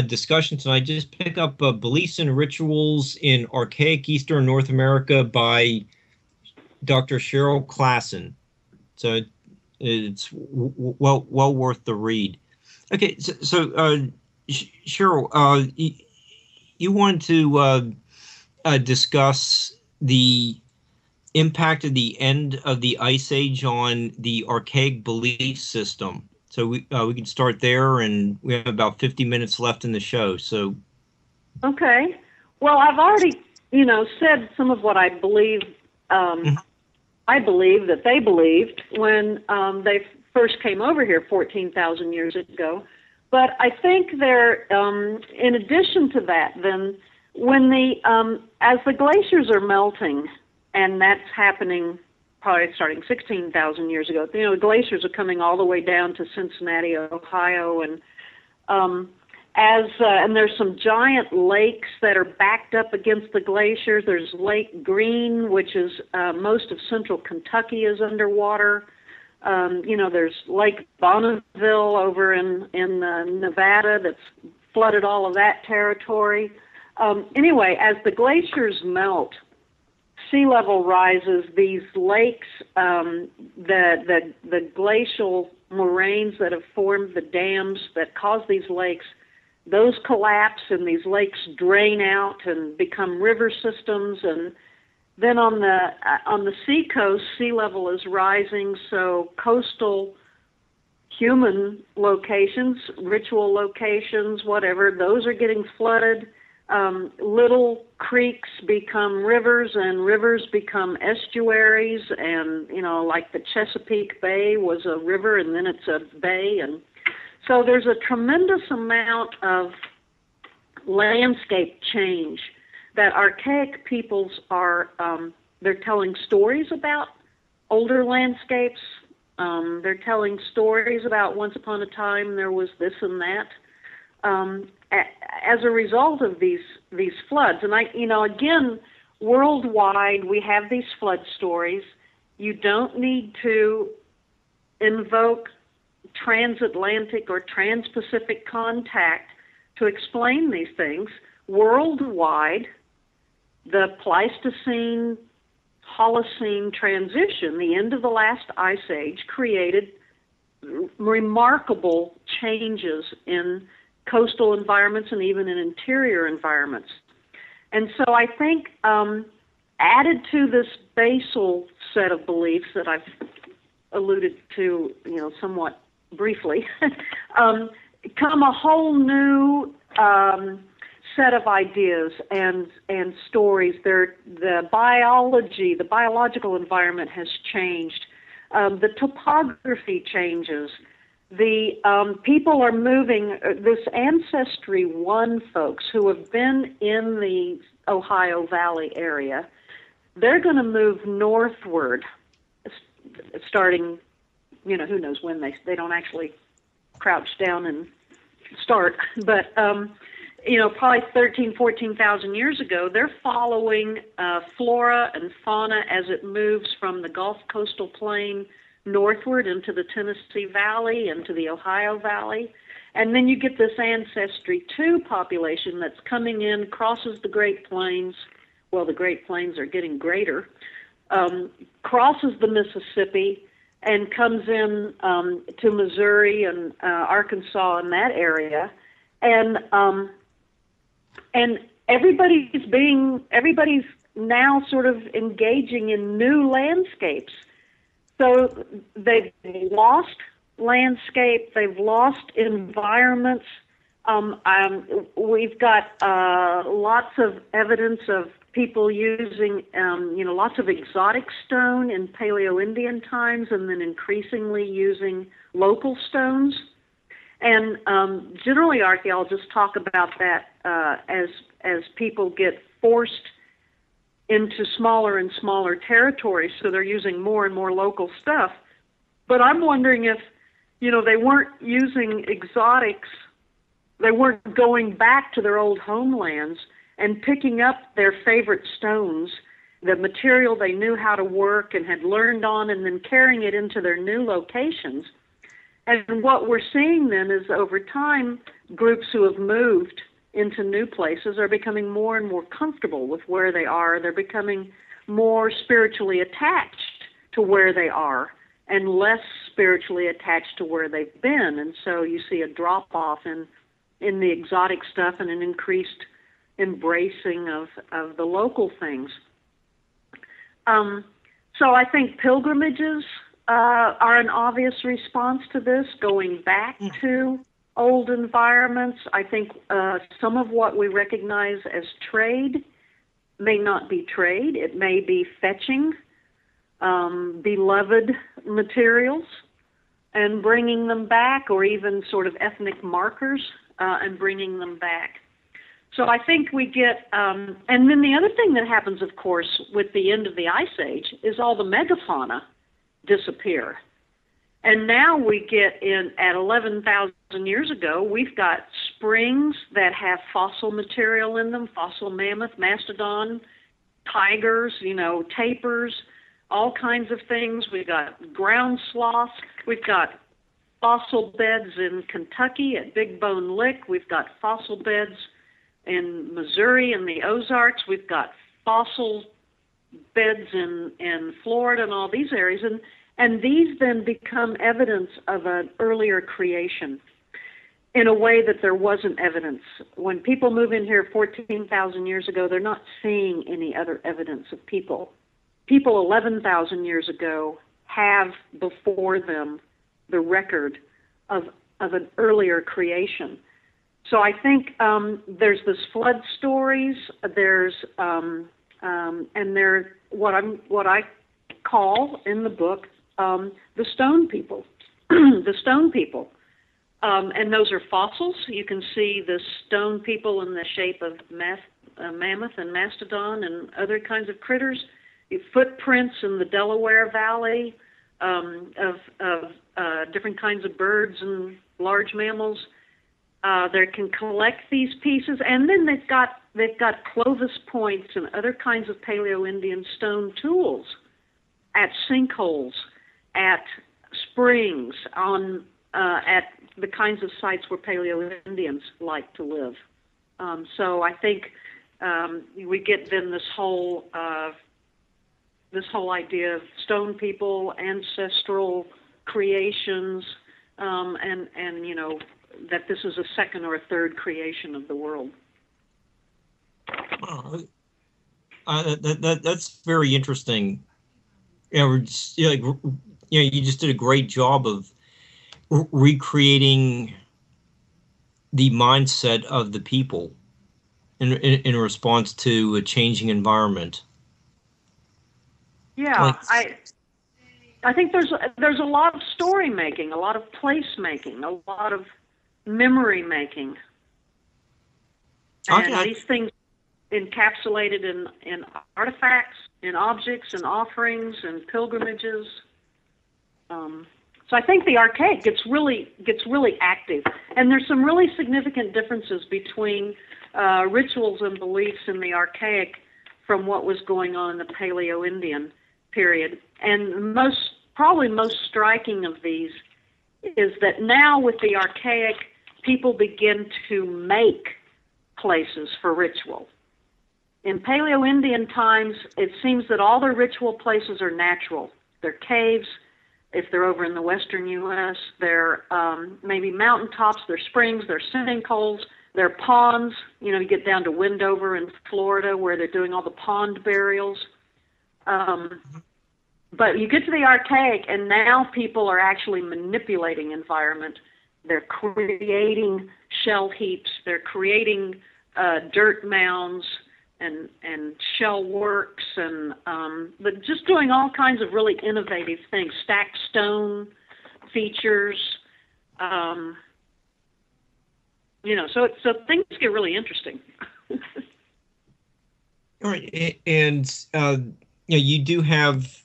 discussion tonight, just pick up Beliefs and Rituals in Archaic Eastern North America by Dr. Cheryl Claassen. So it's well worth the read. Okay, so Cheryl, you wanted to discuss the impact of the end of the Ice Age on the archaic belief system. So we can start there, and we have about 50 minutes left in the show. So, okay. Well, I've already, said some of what I believe. I believe that they believed when they first came over here 14,000 years ago. But I think there, in addition to that, then when as the glaciers are melting, and that's happening probably starting 16,000 years ago. The glaciers are coming all the way down to Cincinnati, Ohio, and and there's some giant lakes that are backed up against the glaciers. There's Lake Green, which is most of central Kentucky is underwater. There's Lake Bonneville over in Nevada that's flooded all of that territory. Anyway, as the glaciers melt, sea level rises, these lakes, the glacial moraines that have formed the dams that cause these lakes, those collapse and these lakes drain out and become river systems. And then on the sea coast, sea level is rising, so coastal human locations, ritual locations, whatever, those are getting flooded. Little creeks become rivers, and rivers become estuaries, and like the Chesapeake Bay was a river and then it's a bay, and so there's a tremendous amount of landscape change that archaic peoples are they're telling stories about older landscapes. They're telling stories about once upon a time there was this and that. As a result of these floods, and again, worldwide we have these flood stories. You don't need to invoke transatlantic or trans-Pacific contact to explain these things. Worldwide, the Pleistocene Holocene transition, the end of the last ice age, created remarkable changes in coastal environments and even in interior environments. And so I think added to this basal set of beliefs that I've alluded to, somewhat briefly, come a whole new set of ideas and stories. The biological environment has changed. The topography changes. The people are moving, this Ancestry 1 folks who have been in the Ohio Valley area, they're going to move northward starting, who knows when they don't actually crouch down and start, but, probably 14,000 years ago, they're following flora and fauna as it moves from the Gulf Coastal Plain northward into the Tennessee Valley, into the Ohio Valley. And then you get this Ancestry 2 population that's coming in, crosses the Great Plains. Well, the Great Plains are getting greater. Crosses the Mississippi and comes in to Missouri and Arkansas and that area. And everybody's now sort of engaging in new landscapes. So they've lost landscape, they've lost environments. We've got lots of evidence of people using, lots of exotic stone in Paleo-Indian times, and then increasingly using local stones. And generally, archaeologists talk about that as people get forced into smaller and smaller territories, so they're using more and more local stuff. But I'm wondering if, they weren't using exotics, they weren't going back to their old homelands and picking up their favorite stones, the material they knew how to work and had learned on, and then carrying it into their new locations. And what we're seeing then is over time, groups who have moved into new places are becoming more and more comfortable with where they are. They're becoming more spiritually attached to where they are and less spiritually attached to where they've been. And so you see a drop-off in the exotic stuff and an increased embracing of the local things. So I think pilgrimages are an obvious response to this, going back to old environments. I think some of what we recognize as trade may not be trade. It may be fetching beloved materials and bringing them back, or even sort of ethnic markers and bringing them back. So I think we get, and then the other thing that happens, of course, with the end of the Ice Age is all the megafauna disappear. And now we get at 11,000 years ago, we've got springs that have fossil material in them, fossil mammoth, mastodon, tigers, tapirs, all kinds of things. We've got ground sloths. We've got fossil beds in Kentucky at Big Bone Lick. We've got fossil beds in Missouri and the Ozarks. We've got fossil beds in Florida and all these areas. And these then become evidence of an earlier creation in a way that there wasn't evidence. When people move in here 14,000 years ago, they're not seeing any other evidence of people. People 11,000 years ago have before them the record of an earlier creation. So I think there's this flood stories. There's and there what I call in the book the stone people, the stone people, and those are fossils. You can see the stone people in the shape of mammoth and mastodon and other kinds of critters. Footprints in the Delaware Valley of different kinds of birds and large mammals. They can collect these pieces, and then they've got Clovis points and other kinds of Paleo-Indian stone tools at sinkholes, at springs, at the kinds of sites where Paleo-Indians like to live. So I think we get then this whole idea of stone people, ancestral creations, and that this is a second or a third creation of the world. That's very interesting. You just did a great job of recreating the mindset of the people in response to a changing environment. Yeah, I think there's a lot of story making, a lot of place making, a lot of memory making, and these things encapsulated in artifacts, in objects, and offerings, and pilgrimages. So I think the Archaic gets really active, and there's some really significant differences between rituals and beliefs in the Archaic from what was going on in the Paleo-Indian period. And probably most striking of these is that now with the Archaic, people begin to make places for ritual. In Paleo-Indian times, it seems that all their ritual places are natural. They're caves. If they're over in the western U.S., they're maybe mountaintops, they're springs, they're sinkholes, There are ponds. You get down to Windover in Florida where they're doing all the pond burials. But you get to the Archaic, and now people are actually manipulating environment. They're creating shell heaps. They're creating dirt mounds and shell works, and but just doing all kinds of really innovative things. Stacked stone features. So things get really interesting. All right, and you do have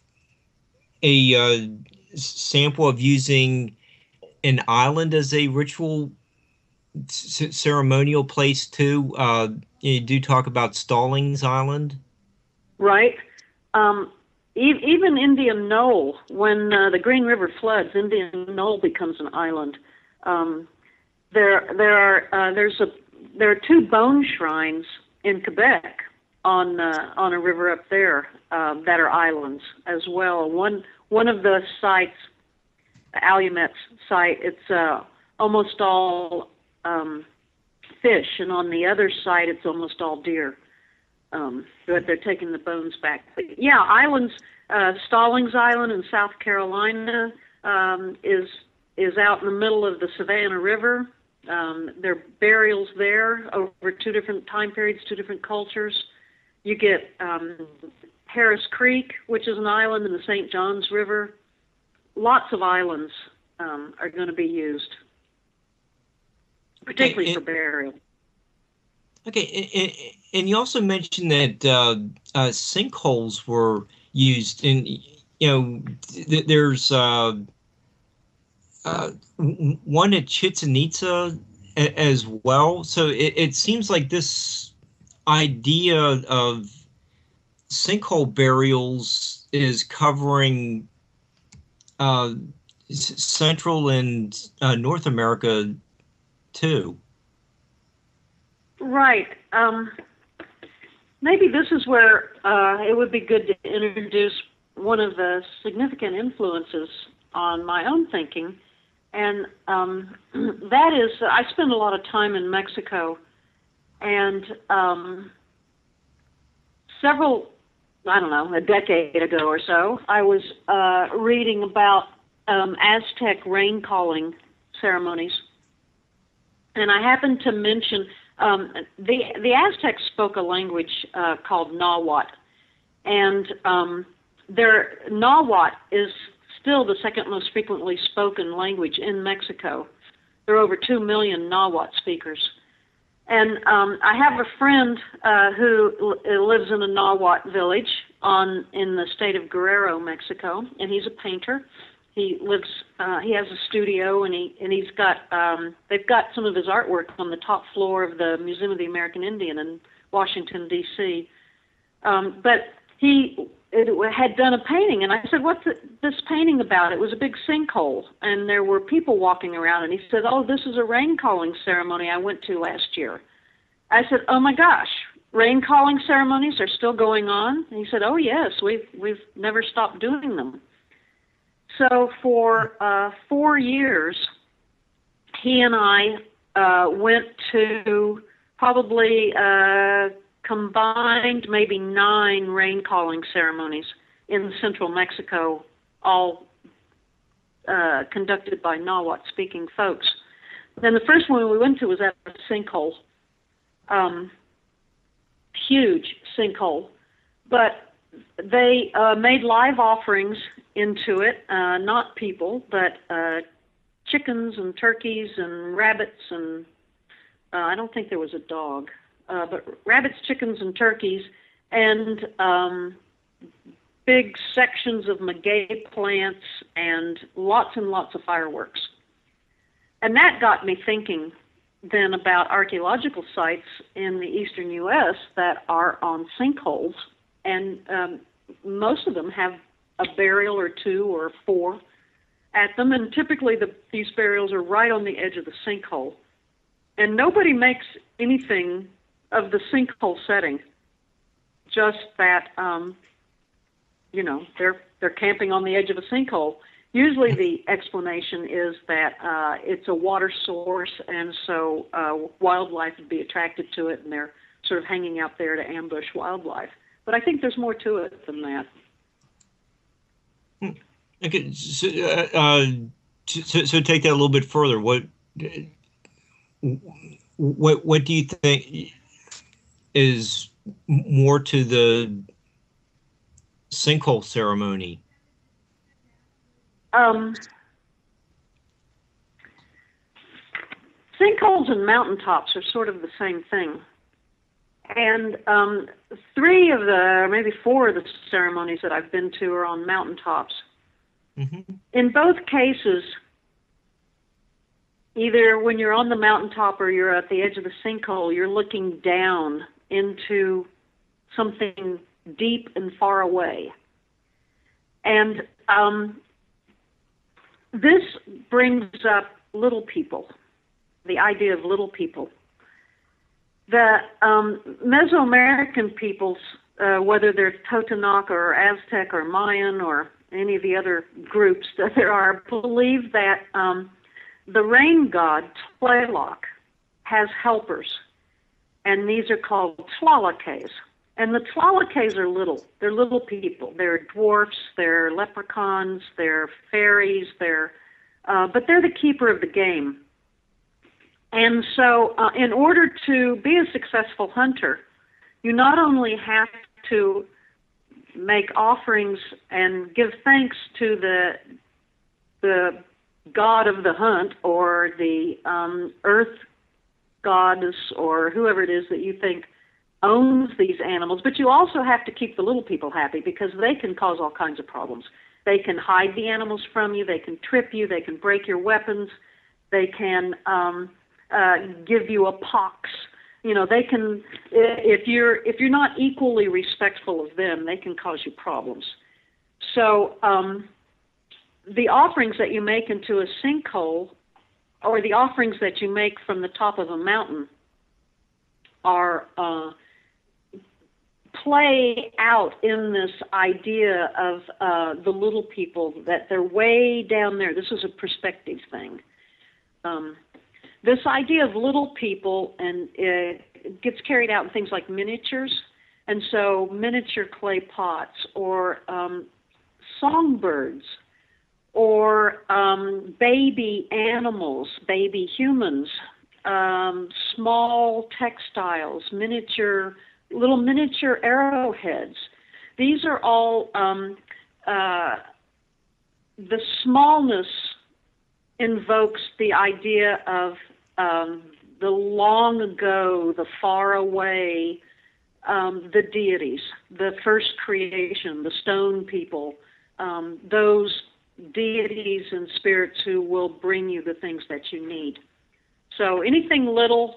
a sample of using an island as a ritual ceremonial place too. You do talk about Stallings Island, right? Even Indian Knoll, when the Green River floods, Indian Knoll becomes an island. There are two bone shrines in Quebec on a river up there that are islands as well. One of the sites, Alumet's site, it's almost all fish, and on the other side it's almost all deer. But they're taking the bones back. But yeah, islands. Stallings Island in South Carolina is out in the middle of the Savannah River. There are burials there over two different time periods, two different cultures. You get Harris Creek, which is an island in the St. Johns River. Lots of islands are going to be used, particularly for burial. Okay, and you also mentioned that sinkholes were used, and there's one at Chichen Itza as well. So it seems like this idea of sinkhole burials is covering Central and North America too. Right. Maybe this is where it would be good to introduce one of the significant influences on my own thinking, and that is, I spend a lot of time in Mexico, and a decade ago or so, I was reading about Aztec rain calling ceremonies, and I happened to mention the Aztecs spoke a language called Nahuatl, and their Nahuatl is still the second most frequently spoken language in Mexico. There are over 2 million Nahuatl speakers. And I have a friend who lives in a Nahuatl village in the state of Guerrero, Mexico, and he's a painter. He has a studio, and he's got they've got some of his artwork on the top floor of the Museum of the American Indian in Washington, D.C. But he had done a painting, and I said, "What's this painting about?" It was a big sinkhole, and there were people walking around, and he said, "Oh, this is a rain calling ceremony I went to last year." I said, "Oh my gosh, rain calling ceremonies are still going on?" And he said, "Oh yes, we've never stopped doing them." So for 4 years, he and I went to probably combined maybe 9 rain calling ceremonies in central Mexico, all conducted by Nahuatl speaking folks. Then the first one we went to was at a sinkhole, huge sinkhole, but they made live offerings into it, not people, but chickens and turkeys and rabbits, and I don't think there was a dog, but rabbits, chickens, and turkeys, and big sections of maguey plants, and lots of fireworks. And that got me thinking then about archaeological sites in the eastern U.S. that are on sinkholes, and most of them have a burial or 2 or 4 at them, and typically these burials are right on the edge of the sinkhole. And nobody makes anything of the sinkhole setting, just that, they're camping on the edge of a sinkhole. Usually the explanation is that it's a water source, and so wildlife would be attracted to it, and they're sort of hanging out there to ambush wildlife. But I think there's more to it than that. Okay, so take that a little bit further. What do you think is more to the sinkhole ceremony? Sinkholes and mountaintops are sort of the same thing. And 3 of the, maybe 4 of the ceremonies that I've been to are on mountaintops. Mm-hmm. In both cases, either when you're on the mountaintop or you're at the edge of the sinkhole, you're looking down into something deep and far away. And this brings up little people, the idea of little people. The Mesoamerican peoples, whether they're Totonac or Aztec or Mayan or any of the other groups that there are, believe that the rain god, Tlaloc, has helpers, and these are called Tlaloques. And the Tlaloques are little. They're little people. They're dwarfs, they're leprechauns, they're fairies, but they're the keeper of the game. And so in order to be a successful hunter, you not only have to make offerings and give thanks to the god of the hunt, or the earth goddess, or whoever it is that you think owns these animals, but you also have to keep the little people happy, because they can cause all kinds of problems. They can hide the animals from you, they can trip you, they can break your weapons, they can give you a pox. You know, they can, if you're not equally respectful of them, they can cause you problems. So the offerings that you make into a sinkhole, or the offerings that you make from the top of a mountain, are play out in this idea of the little people, that they're way down there. This is a perspective thing. This idea of little people, and it gets carried out in things like miniatures, and so miniature clay pots, or songbirds, or baby animals, baby humans, small textiles, little miniature arrowheads. These are all, the smallness invokes the idea of the long ago, the far away, the deities, the first creation, the stone people, those deities and spirits who will bring you the things that you need. So anything little,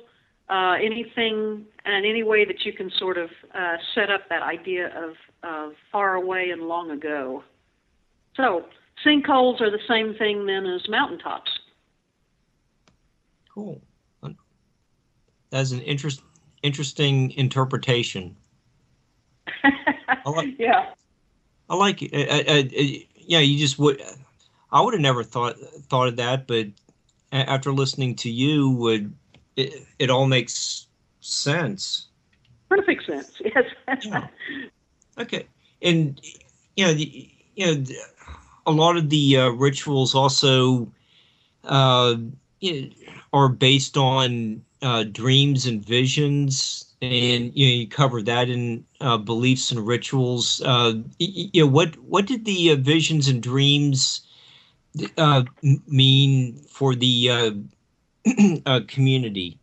anything and any way that you can sort of set up that idea of far away and long ago. So sinkholes are the same thing then as mountaintops. Cool. That's an interesting interpretation. Yeah. I like it. Yeah, you just would. I would have never thought of that, but after listening to you, it all makes sense. Perfect sense. Yes. Yeah. Okay, and a lot of the rituals also are based on dreams and visions, and you cover that in beliefs and rituals. What did the visions and dreams mean for the community?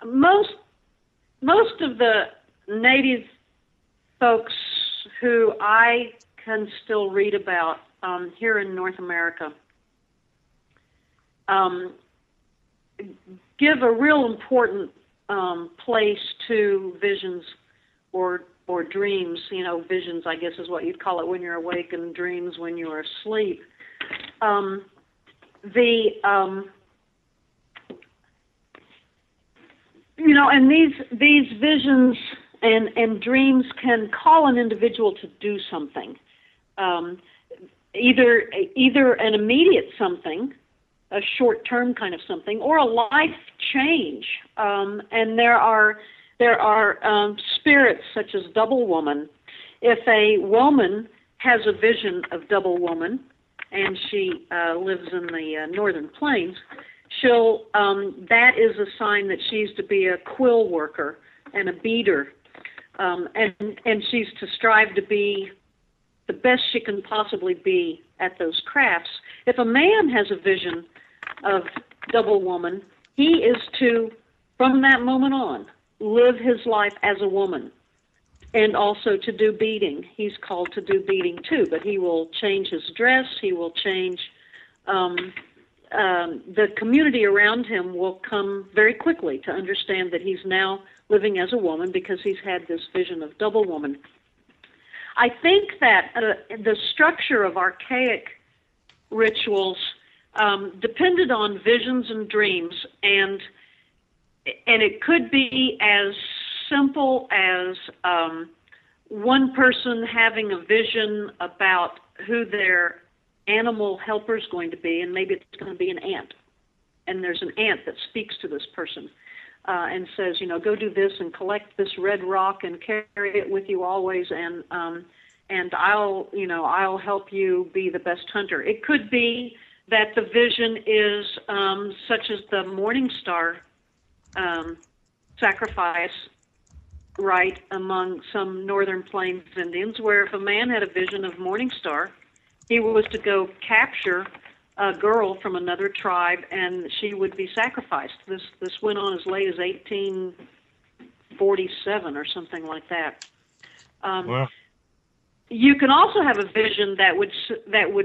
Most of the native folks who I can still read about here in North America give a real important place to visions or dreams. You know, visions, I guess, is what you'd call it when you're awake, and dreams when you're asleep. And these visions And dreams can call an individual to do something, either an immediate something, a short-term kind of something, or a life change. And there are spirits such as double woman. If a woman has a vision of double woman, and she lives in the northern plains, that is a sign that she's to be a quill worker and a beater, and she's to strive to be the best she can possibly be at those crafts. If a man has a vision of double woman, he is to, from that moment on, live his life as a woman, and also to do beading. He's called to do beading too, but he will change his dress, he will change, the community around him will come very quickly to understand that he's now living as a woman because he's had this vision of double woman. I think that the structure of archaic rituals depended on visions and dreams, and it could be as simple as one person having a vision about who their animal helper is going to be, and maybe it's going to be an ant, and there's an ant that speaks to this person and says, go do this and collect this red rock and carry it with you always, and I'll help you be the best hunter. It could be that the vision is such as the morning star sacrifice rite among some northern plains Indians, where if a man had a vision of morning star, he was to go capture a girl from another tribe, and she would be sacrificed. This went on as late as 1847 or something like that. Wow. You can also have a vision that would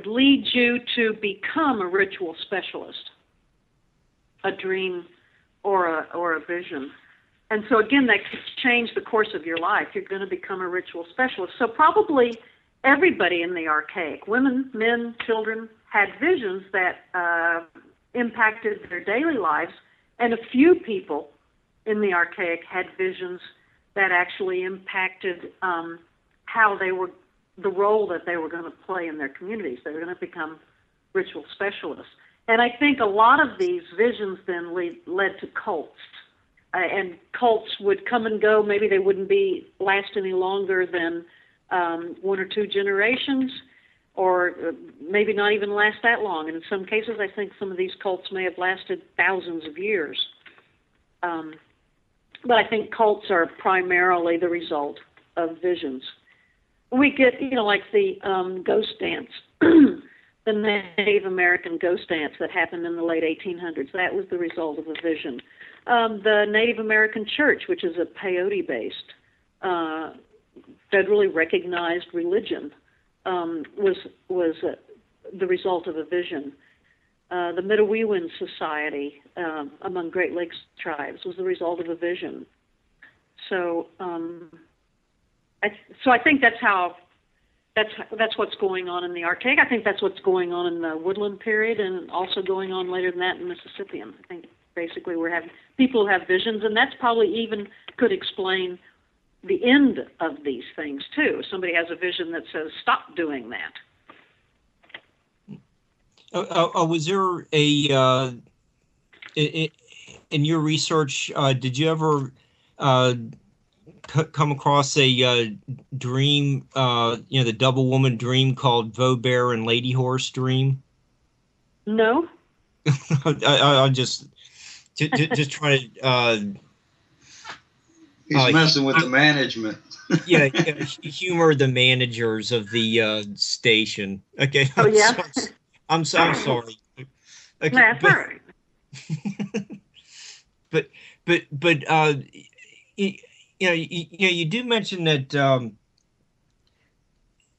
lead you to become a ritual specialist, a dream or a vision. And so again, that could change the course of your life. You're going to become a ritual specialist. So probably everybody in the archaic, women, men, children, had visions that impacted their daily lives, and a few people in the archaic had visions that actually impacted how they were, the role that they were going to play in their communities. They were going to become ritual specialists. And I think a lot of these visions then led to cults. And cults would come and go. Maybe they wouldn't last any longer than 1 or 2 generations, or maybe not even last that long. And in some cases, I think some of these cults may have lasted thousands of years. But I think cults are primarily the result of visions. We get, like the ghost dance, the Native American ghost dance that happened in the late 1800s. That was the result of a vision. The Native American church, which is a peyote-based, federally recognized religion, was the result of a vision. The Midewiwin Society among Great Lakes tribes was the result of a vision. So, I think that's what's going on in the Archaic. I think that's what's going on in the Woodland period, and also going on later than that in Mississippian. I think basically we're having people who have visions, and that's probably even could explain the end of these things too. Somebody has a vision that says, "Stop doing that." Was there in your research? Did you ever come across a dream? The double woman dream called Vaubear and Lady Horse dream? No. I'll just try to. He's messing with the management. yeah, humor the managers of the station. Okay. Oh yeah. I'm sorry. Okay, That's all right. but you do mention that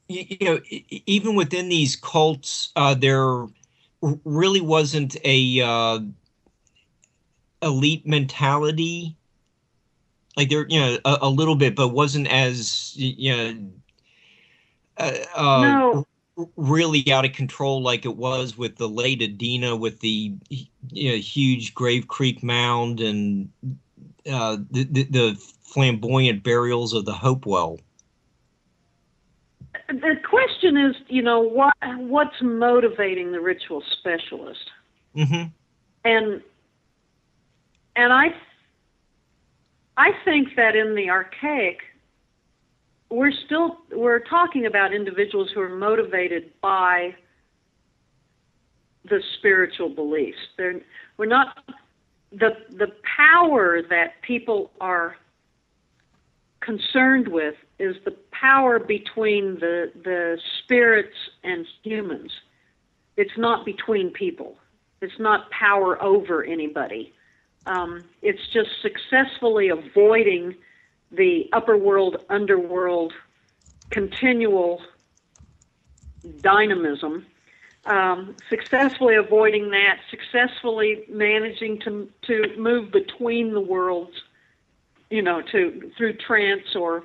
even within these cults, there really wasn't a elite mentality. Like there, a little bit, but wasn't as No. really out of control like it was with the late Adena, with the huge Grave Creek mound and the flamboyant burials of the Hopewell? The question is, what's motivating the ritual specialist? Mm-hmm. And I think that in the archaic, we're talking about individuals who are motivated by the spiritual beliefs. We're not the power that people are concerned with is the power between the spirits and humans. It's not between people. It's not power over anybody. It's just successfully avoiding the upper world, underworld, continual dynamism, successfully avoiding that, successfully managing to move between the worlds, through trance or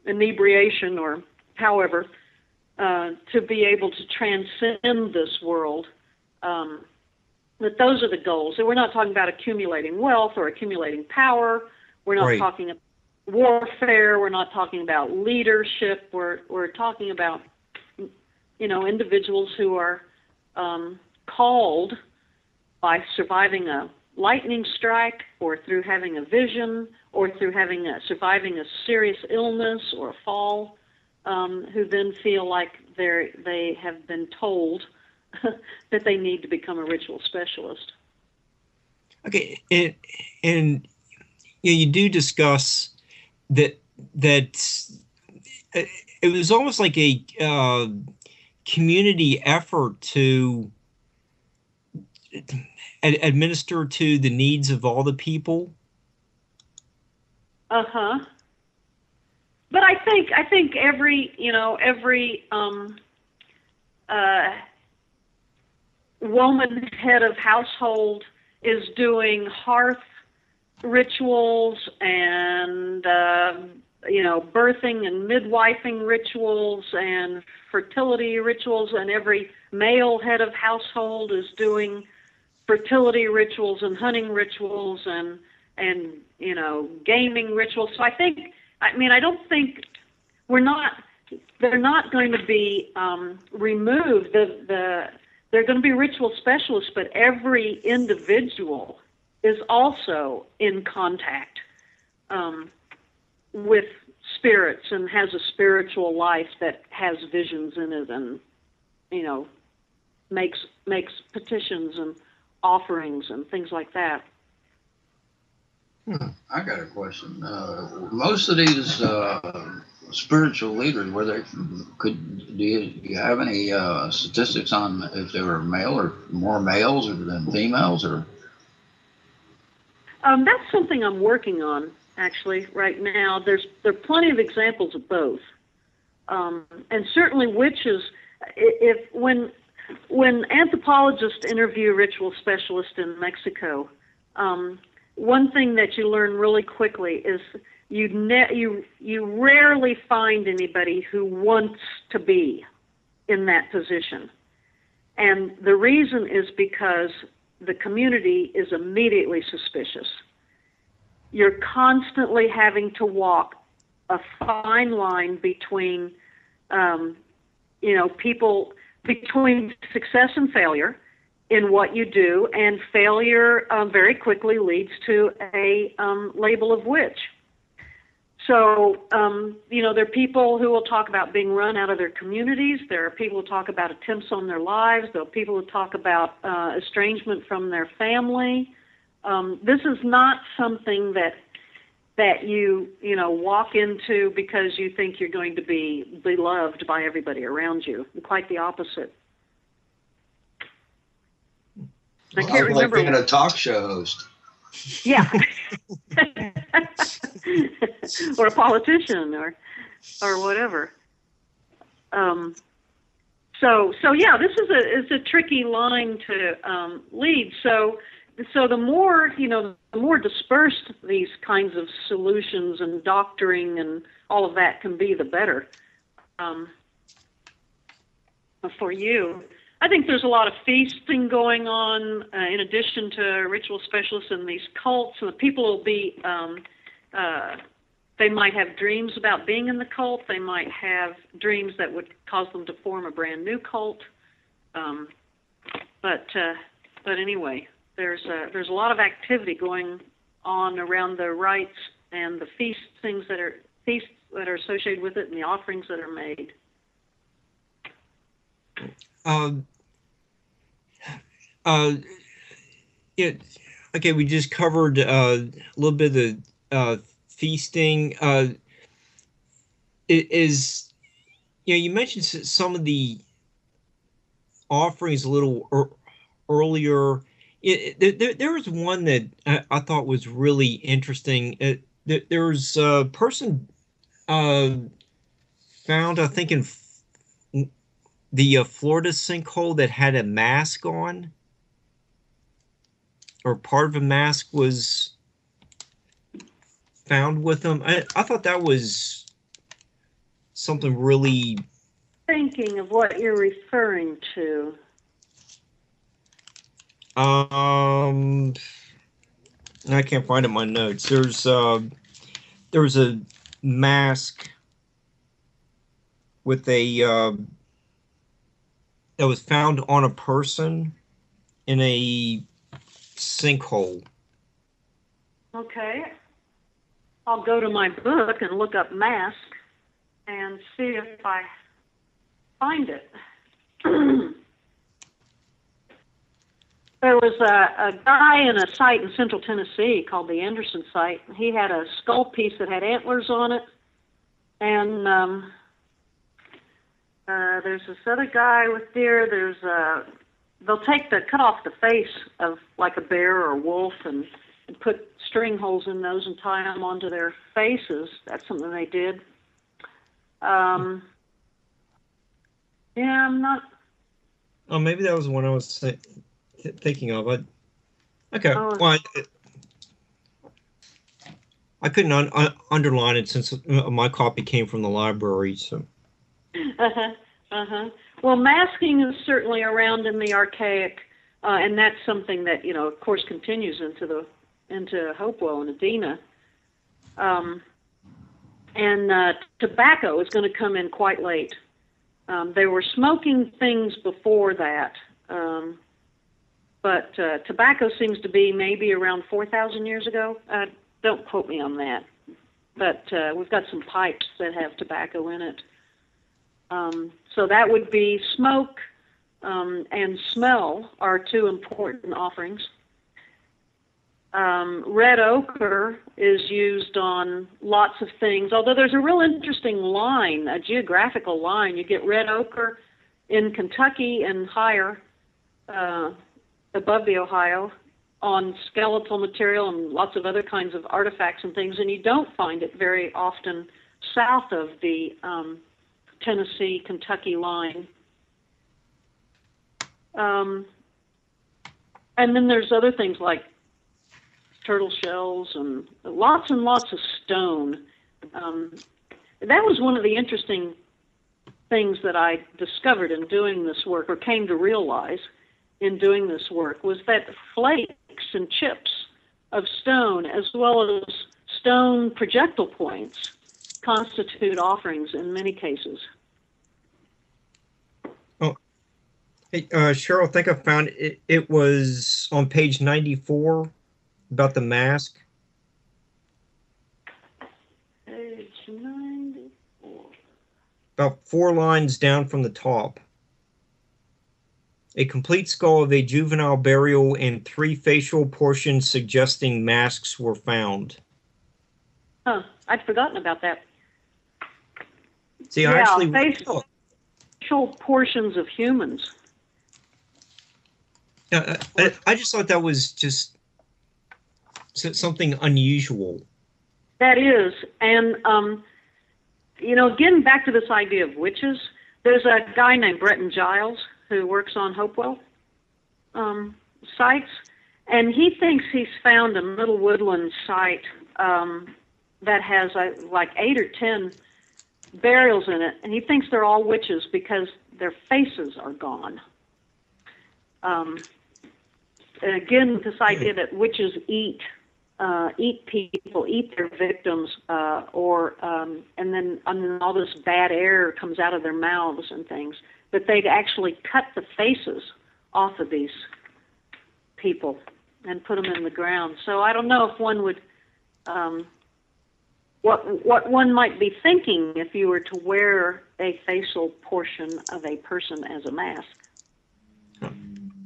inebriation or however, to be able to transcend this world. That those are the goals. So we're not talking about accumulating wealth or accumulating power. We're not talking about warfare. We're not talking about leadership. We're talking about, individuals who are called by surviving a lightning strike, or through having a vision, or through surviving a serious illness or a fall, who then feel like they have been told that they need to become a ritual specialist. Okay, and you do discuss that it was almost like a community effort to administer to the needs of all the people. Uh-huh. But I think every woman head of household is doing hearth rituals and birthing and midwifing rituals and fertility rituals, and every male head of household is doing fertility rituals and hunting rituals and gaming rituals. So I don't think they're not going to be removed. They're going to be ritual specialists, but every individual is also in contact with spirits and has a spiritual life that has visions in it, and makes petitions and offerings and things like that. I got a question. Most of these spiritual leaders, do you have any statistics on if they were male or more males than females, or? That's something I'm working on actually right now. There are plenty of examples of both, and certainly witches. When anthropologists interview ritual specialists in Mexico, one thing that you learn really quickly is you rarely find anybody who wants to be in that position. And the reason is because the community is immediately suspicious. You're constantly having to walk a fine line between, people, between success and failure in what you do, and failure very quickly leads to a label of witch. So, there are people who will talk about being run out of their communities. There are people who talk about attempts on their lives. There are people who talk about estrangement from their family. This is not something that you walk into because you think you're going to be beloved by everybody around you. Quite the opposite. I can't remember. Like being a talk show host. Yeah. Or a politician or whatever. So yeah, this is a tricky line to lead. So the more dispersed these kinds of solutions and doctoring and all of that can be, the better for you. I think there's a lot of feasting going on in addition to ritual specialists and these cults. So the people will be, they might have dreams about being in the cult. They might have dreams that would cause them to form a brand new cult. But anyway, there's a lot of activity going on around the rites and the feasts that are associated with it and the offerings that are made. Yeah. Okay, we just covered a little bit of the feasting. It is, you mentioned some of the offerings a little earlier. There was one that I thought was really interesting. There was a person found, I think, in the Florida sinkhole that had a mask on, or part of a mask was found with them. I thought that was something really... Thinking of what you're referring to. I can't find it in my notes. There was a mask with a that was found on a person in a sinkhole. Okay. I'll go to my book and look up mask and see if I find it. There was a guy in a site in central Tennessee called the Anderson site. He had a skull piece that had antlers on it. And there's this other guy with deer. They'll cut off the face of like a bear or a wolf and put string holes in those and tie them onto their faces. That's something they did. Yeah, I'm not... Oh, maybe that was the one I was thinking of. Okay. Well, I couldn't underline it since my copy came from the library. So. Well, masking is certainly around in the Archaic, and that's something that of course, continues into Hopewell and Adena. And tobacco is going to come in quite late. They were smoking things before that. But tobacco seems to be maybe around 4,000 years ago. Don't quote me on that. But we've got some pipes that have tobacco in it. So that would be smoke and smell are two important offerings. Red ochre is used on lots of things, although there's a real interesting line, a geographical line. You get red ochre in Kentucky and higher, above the Ohio, on skeletal material and lots of other kinds of artifacts and things, and you don't find it very often south of the Tennessee-Kentucky line. And then there's other things like turtle shells and lots of stone. That was one of the interesting things that I discovered in doing this work, or came to realize in doing this work, was that flakes and chips of stone, as well as stone projectile points, constitute offerings in many cases. Oh, hey, Cheryl, I think I found it. It was on page 94 about the mask. Page 94. About 4 lines down from the top. A complete skull of a juvenile burial and 3 facial portions suggesting masks were found. Huh, I'd forgotten about that. See, I actually facial portions of humans. I just thought that was just something unusual. That is, and getting back to this idea of witches, there's a guy named Bretton Giles who works on Hopewell sites, and he thinks he's found a Middle Woodland site that has like 8 or 10 burials in it, and he thinks they're all witches because their faces are gone. Again, this idea that witches eat people, eat their victims, and then all this bad air comes out of their mouths and things. But they'd actually cut the faces off of these people and put them in the ground. So I don't know if one would, what one might be thinking if you were to wear a facial portion of a person as a mask.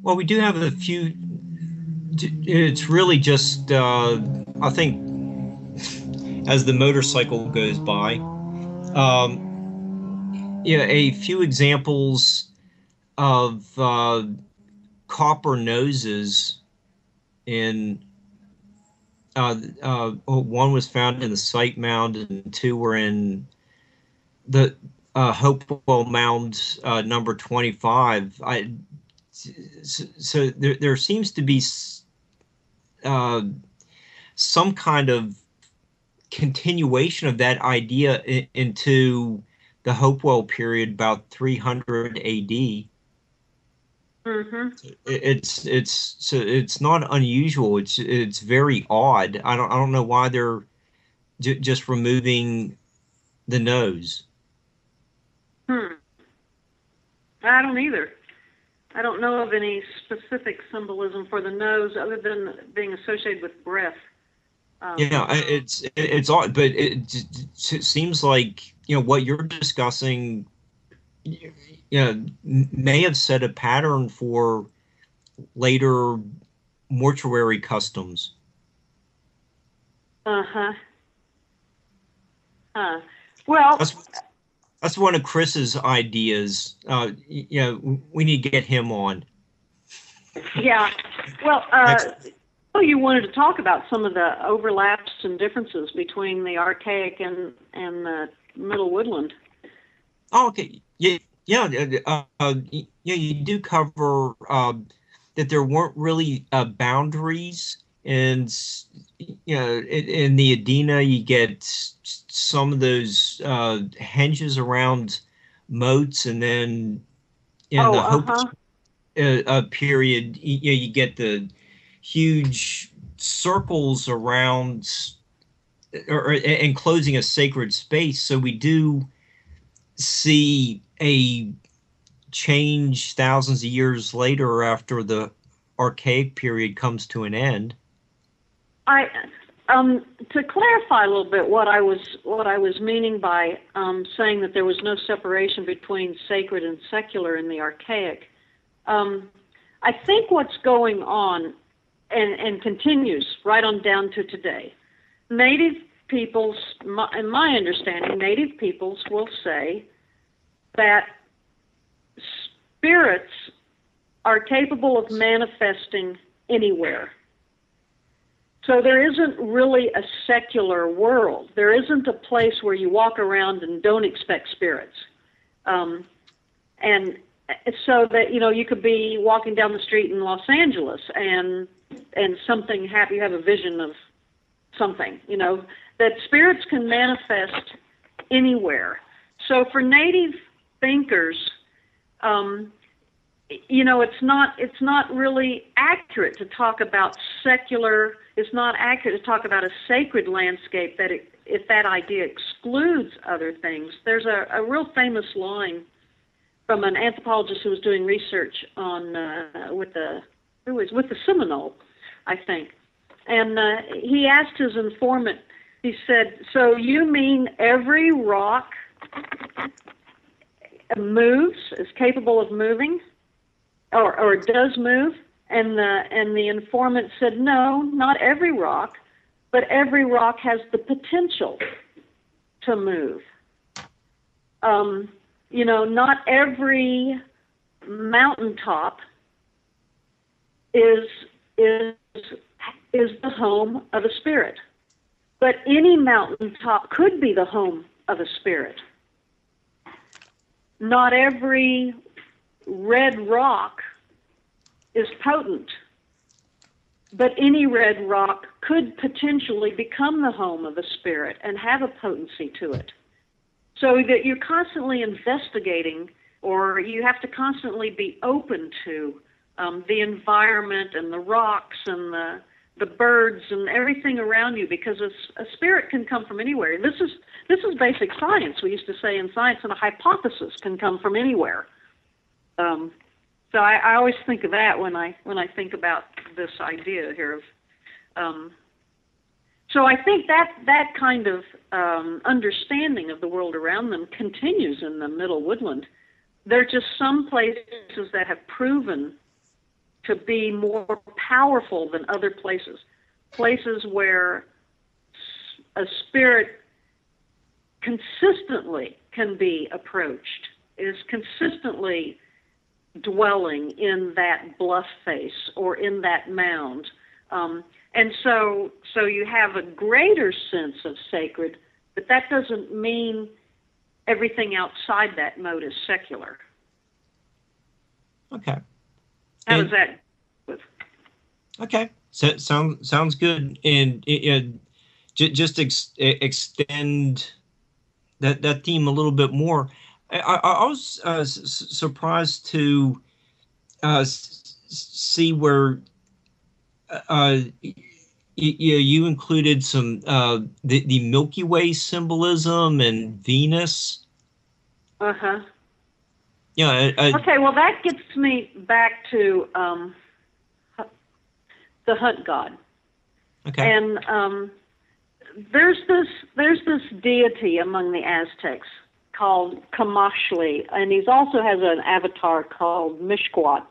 Well, we do have a few. It's really just, I think, as the motorcycle goes by, a few examples of copper noses in. One was found in the Sight Mound, and two were in the Hopewell Mound number 25. So there seems to be some kind of continuation of that idea into the Hopewell period, about 300 AD. Mm-hmm. It's not unusual. It's very odd. I don't know why they're just removing the nose. I don't either. I don't know of any specific symbolism for the nose other than being associated with breath. It's odd, but it seems like what you're discussing may have set a pattern for later mortuary customs. Well, that's one of Chris's ideas. We need to get him on. Yeah. Well, you wanted to talk about some of the overlaps and differences between the Archaic and the Middle Woodland. Oh, okay. Yeah. You do cover that there weren't really boundaries, and in the Adena you get some of those henges around moats, and then in the Hope period, you get the huge circles around or enclosing a sacred space. So we do see a change thousands of years later after the Archaic period comes to an end. To clarify a little bit what I was meaning by saying that there was no separation between sacred and secular in the Archaic, I think what's going on and continues right on down to today, native peoples, in my understanding, native peoples will say that spirits are capable of manifesting anywhere. So there isn't really a secular world. There isn't a place where you walk around and don't expect spirits. And so that, you could be walking down the street in Los Angeles and something happen, you have a vision of something, that spirits can manifest anywhere. So for native thinkers, it's not really accurate to talk about secular. It's not accurate to talk about a sacred landscape if that idea excludes other things. There's a real famous line from an anthropologist who was doing research on with the Seminole, I think, and he asked his informant. He said, "So you mean every rock moves, is capable of moving, or does move?" And the informant said, "No, not every rock, but every rock has the potential to move. Not every mountaintop is the home of a spirit, but any mountaintop could be the home of a spirit. Not every red rock is potent, but any red rock could potentially become the home of a spirit and have a potency to it. So that you're constantly investigating, or you have to constantly be open to the environment and the rocks and the birds and everything around you, because a spirit can come from anywhere. This is basic science. We used to say in science, and a hypothesis can come from anywhere. So I always think of that when I think about this idea here of. So I think that kind of understanding of the world around them continues in the Middle Woodland. There are just some places that have proven to be more powerful than other places. Places where a spirit consistently can be approached, is consistently dwelling in that bluff face or in that mound. And so you have a greater sense of sacred, but that doesn't mean everything outside that mode is secular. Okay. How does that? Okay. So, sounds good. And just extend that theme a little bit more. I was surprised to see where you included some the Milky Way symbolism and Venus. Uh-huh. Yeah. Okay, well, that gets me back to the hunt god. Okay. And there's this deity among the Aztecs called Kamashli, and he also has an avatar called Mishkwat.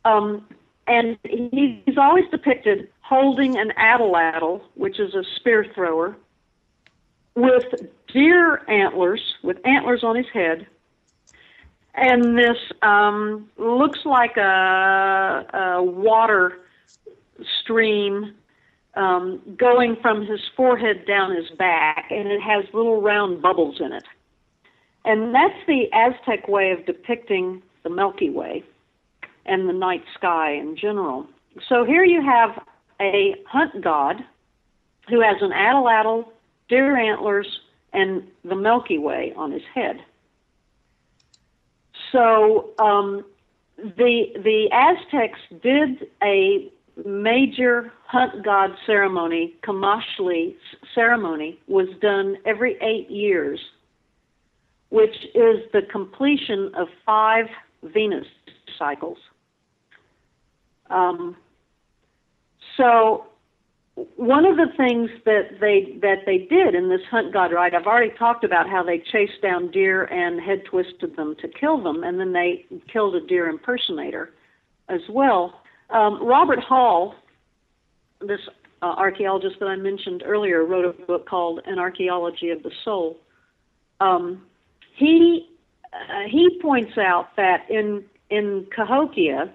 And he's always depicted holding an atlatl, which is a spear thrower, with deer antlers, with antlers on his head, and this looks like a water stream going from his forehead down his back, and it has little round bubbles in it. And that's the Aztec way of depicting the Milky Way and the night sky in general. So here you have a hunt god who has an atlatl, deer antlers, and the Milky Way on his head. So the Aztecs did a major hunt god ceremony. Kamashli ceremony was done every 8 years, which is the completion of 5 Venus cycles. So one of the things that they did in this hunt god rite, I've already talked about how they chased down deer and head twisted them to kill them, and then they killed a deer impersonator as well. Robert Hall, this archaeologist that I mentioned earlier, wrote a book called An Archaeology of the Soul. He points out that in Cahokia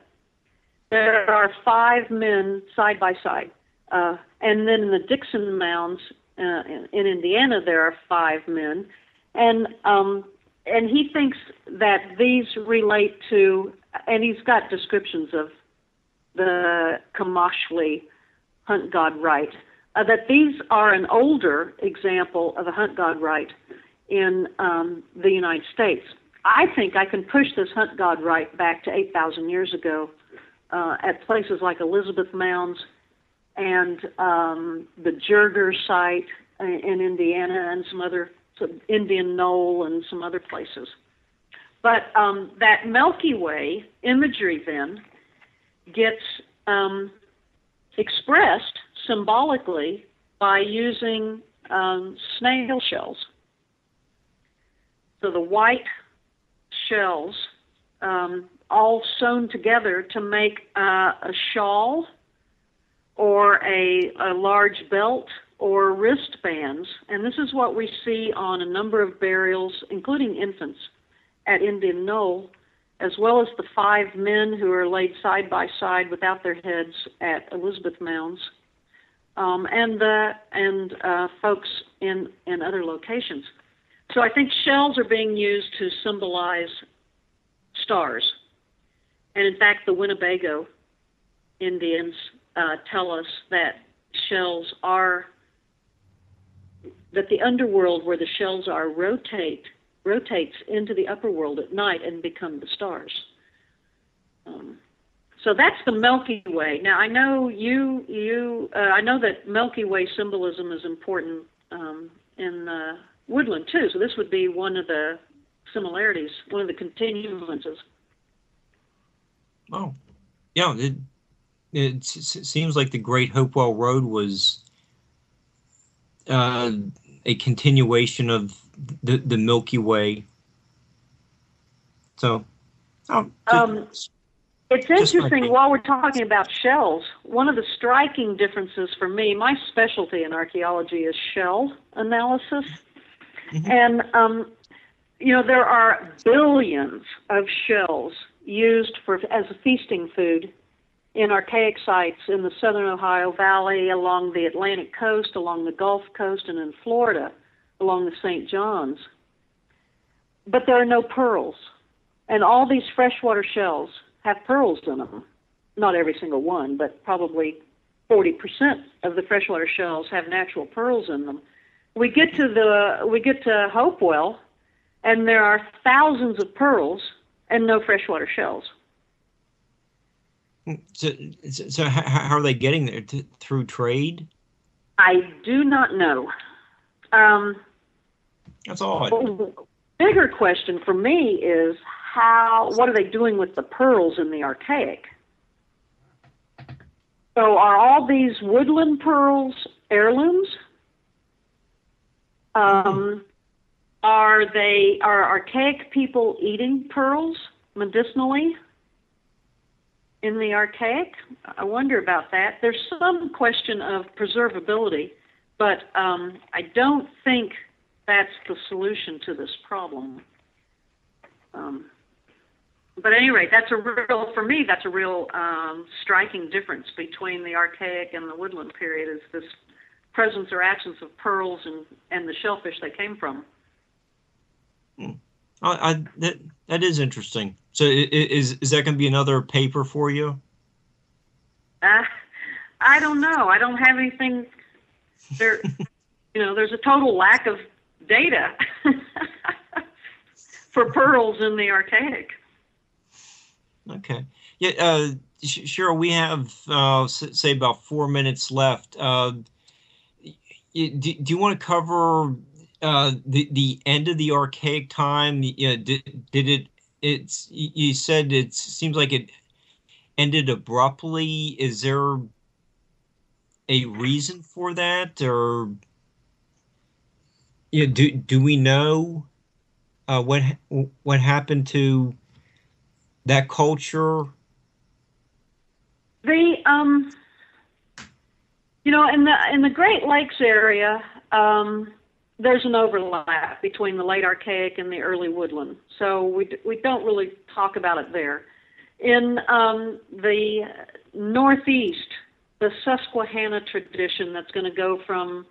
there are 5 men side by side, and then in the Dixon Mounds in Indiana there are 5 men, and he thinks that these relate to, and he's got descriptions of the Kamashli hunt god rite, that these are an older example of a hunt god rite in the United States. I think I can push this hunt god rite back to 8,000 years ago at places like Elizabeth Mounds and the Jurger site in Indiana and some Indian Knoll and some other places. But that Milky Way imagery then gets expressed symbolically by using snail shells. So the white shells all sewn together to make a shawl or a large belt or wristbands. And this is what we see on a number of burials, including infants, at Indian Knoll, as well as the 5 men who are laid side by side without their heads at Elizabeth Mounds, and folks in other locations. So I think shells are being used to symbolize stars. And in fact, the Winnebago Indians tell us that that the underworld where the shells are rotates into the upper world at night and become the stars. So that's the Milky Way. Now I know I know that Milky Way symbolism is important in woodland too. So this would be one of the similarities, one of the continuances. Oh, yeah. It seems like the Great Hopewell Road was a continuation of the Milky Way. So, it's interesting, while we're talking about shells, one of the striking differences for me, my specialty in archaeology is shell analysis. Mm-hmm. And, there are billions of shells used as a feasting food in archaic sites in the southern Ohio Valley, along the Atlantic coast, along the Gulf Coast, and in Florida, along the St. Johns. But there are no pearls. And all these freshwater shells have pearls in them. Not every single one, but probably 40% of the freshwater shells have natural pearls in them. We get to Hopewell, and there are thousands of pearls and no freshwater shells. So how are they getting there? Through trade? I do not know. That's odd. The bigger question for me is what are they doing with the pearls in the Archaic? So are all these woodland pearls heirlooms? Are Archaic people eating pearls medicinally in the Archaic? I wonder about that. There's some question of preservability, but I don't think that's the solution to this problem. But at any rate, for me, that's a real striking difference between the Archaic and the woodland period, is this presence or absence of pearls and the shellfish they came from. That is interesting. So is that going to be another paper for you? I don't know. I don't have anything there. There's a total lack of data for pearls in the Archaic. Okay. Yeah, Cheryl, we have, say, about 4 minutes left. Do you want to cover the end of the Archaic time? Did it? You said it seems like it ended abruptly. Is there a reason for that, or do we know what happened to that culture? In the Great Lakes area, there's an overlap between the late Archaic and the early woodland, so we don't really talk about it there. In the Northeast, the Susquehanna tradition that's going to go from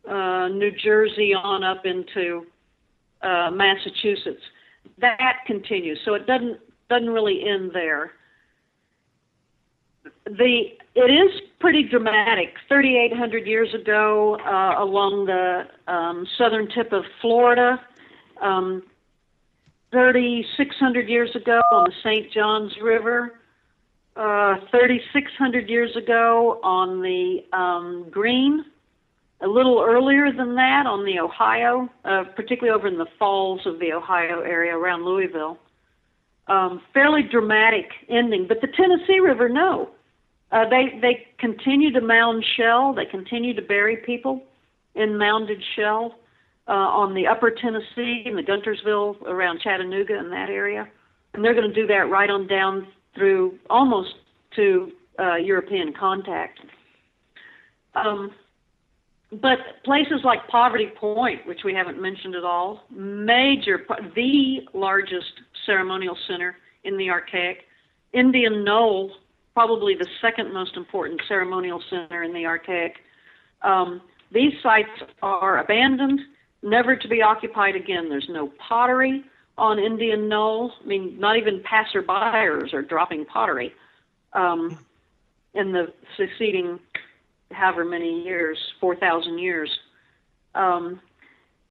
New Jersey on up into Massachusetts, that continues. So it doesn't really end there. It is pretty dramatic. 3,800 years ago, along the southern tip of Florida, 3,600 years ago on the St. Johns River, 3,600 years ago on the Green, a little earlier than that on the Ohio, particularly over in the falls of the Ohio area around Louisville. Fairly dramatic ending, but the Tennessee River, no. They continue to mound shell. They continue to bury people in mounded shell on the upper Tennessee, in the Guntersville, around Chattanooga and that area. And they're going to do that right on down through almost to European contact. But places like Poverty Point, which we haven't mentioned at all, the largest ceremonial center in the Archaic, Indian Knoll, probably the second most important ceremonial center in the Archaic. These sites are abandoned, never to be occupied again. There's no pottery on Indian Knoll. I mean, not even passerbyers are dropping pottery in the succeeding however many years, 4,000 years.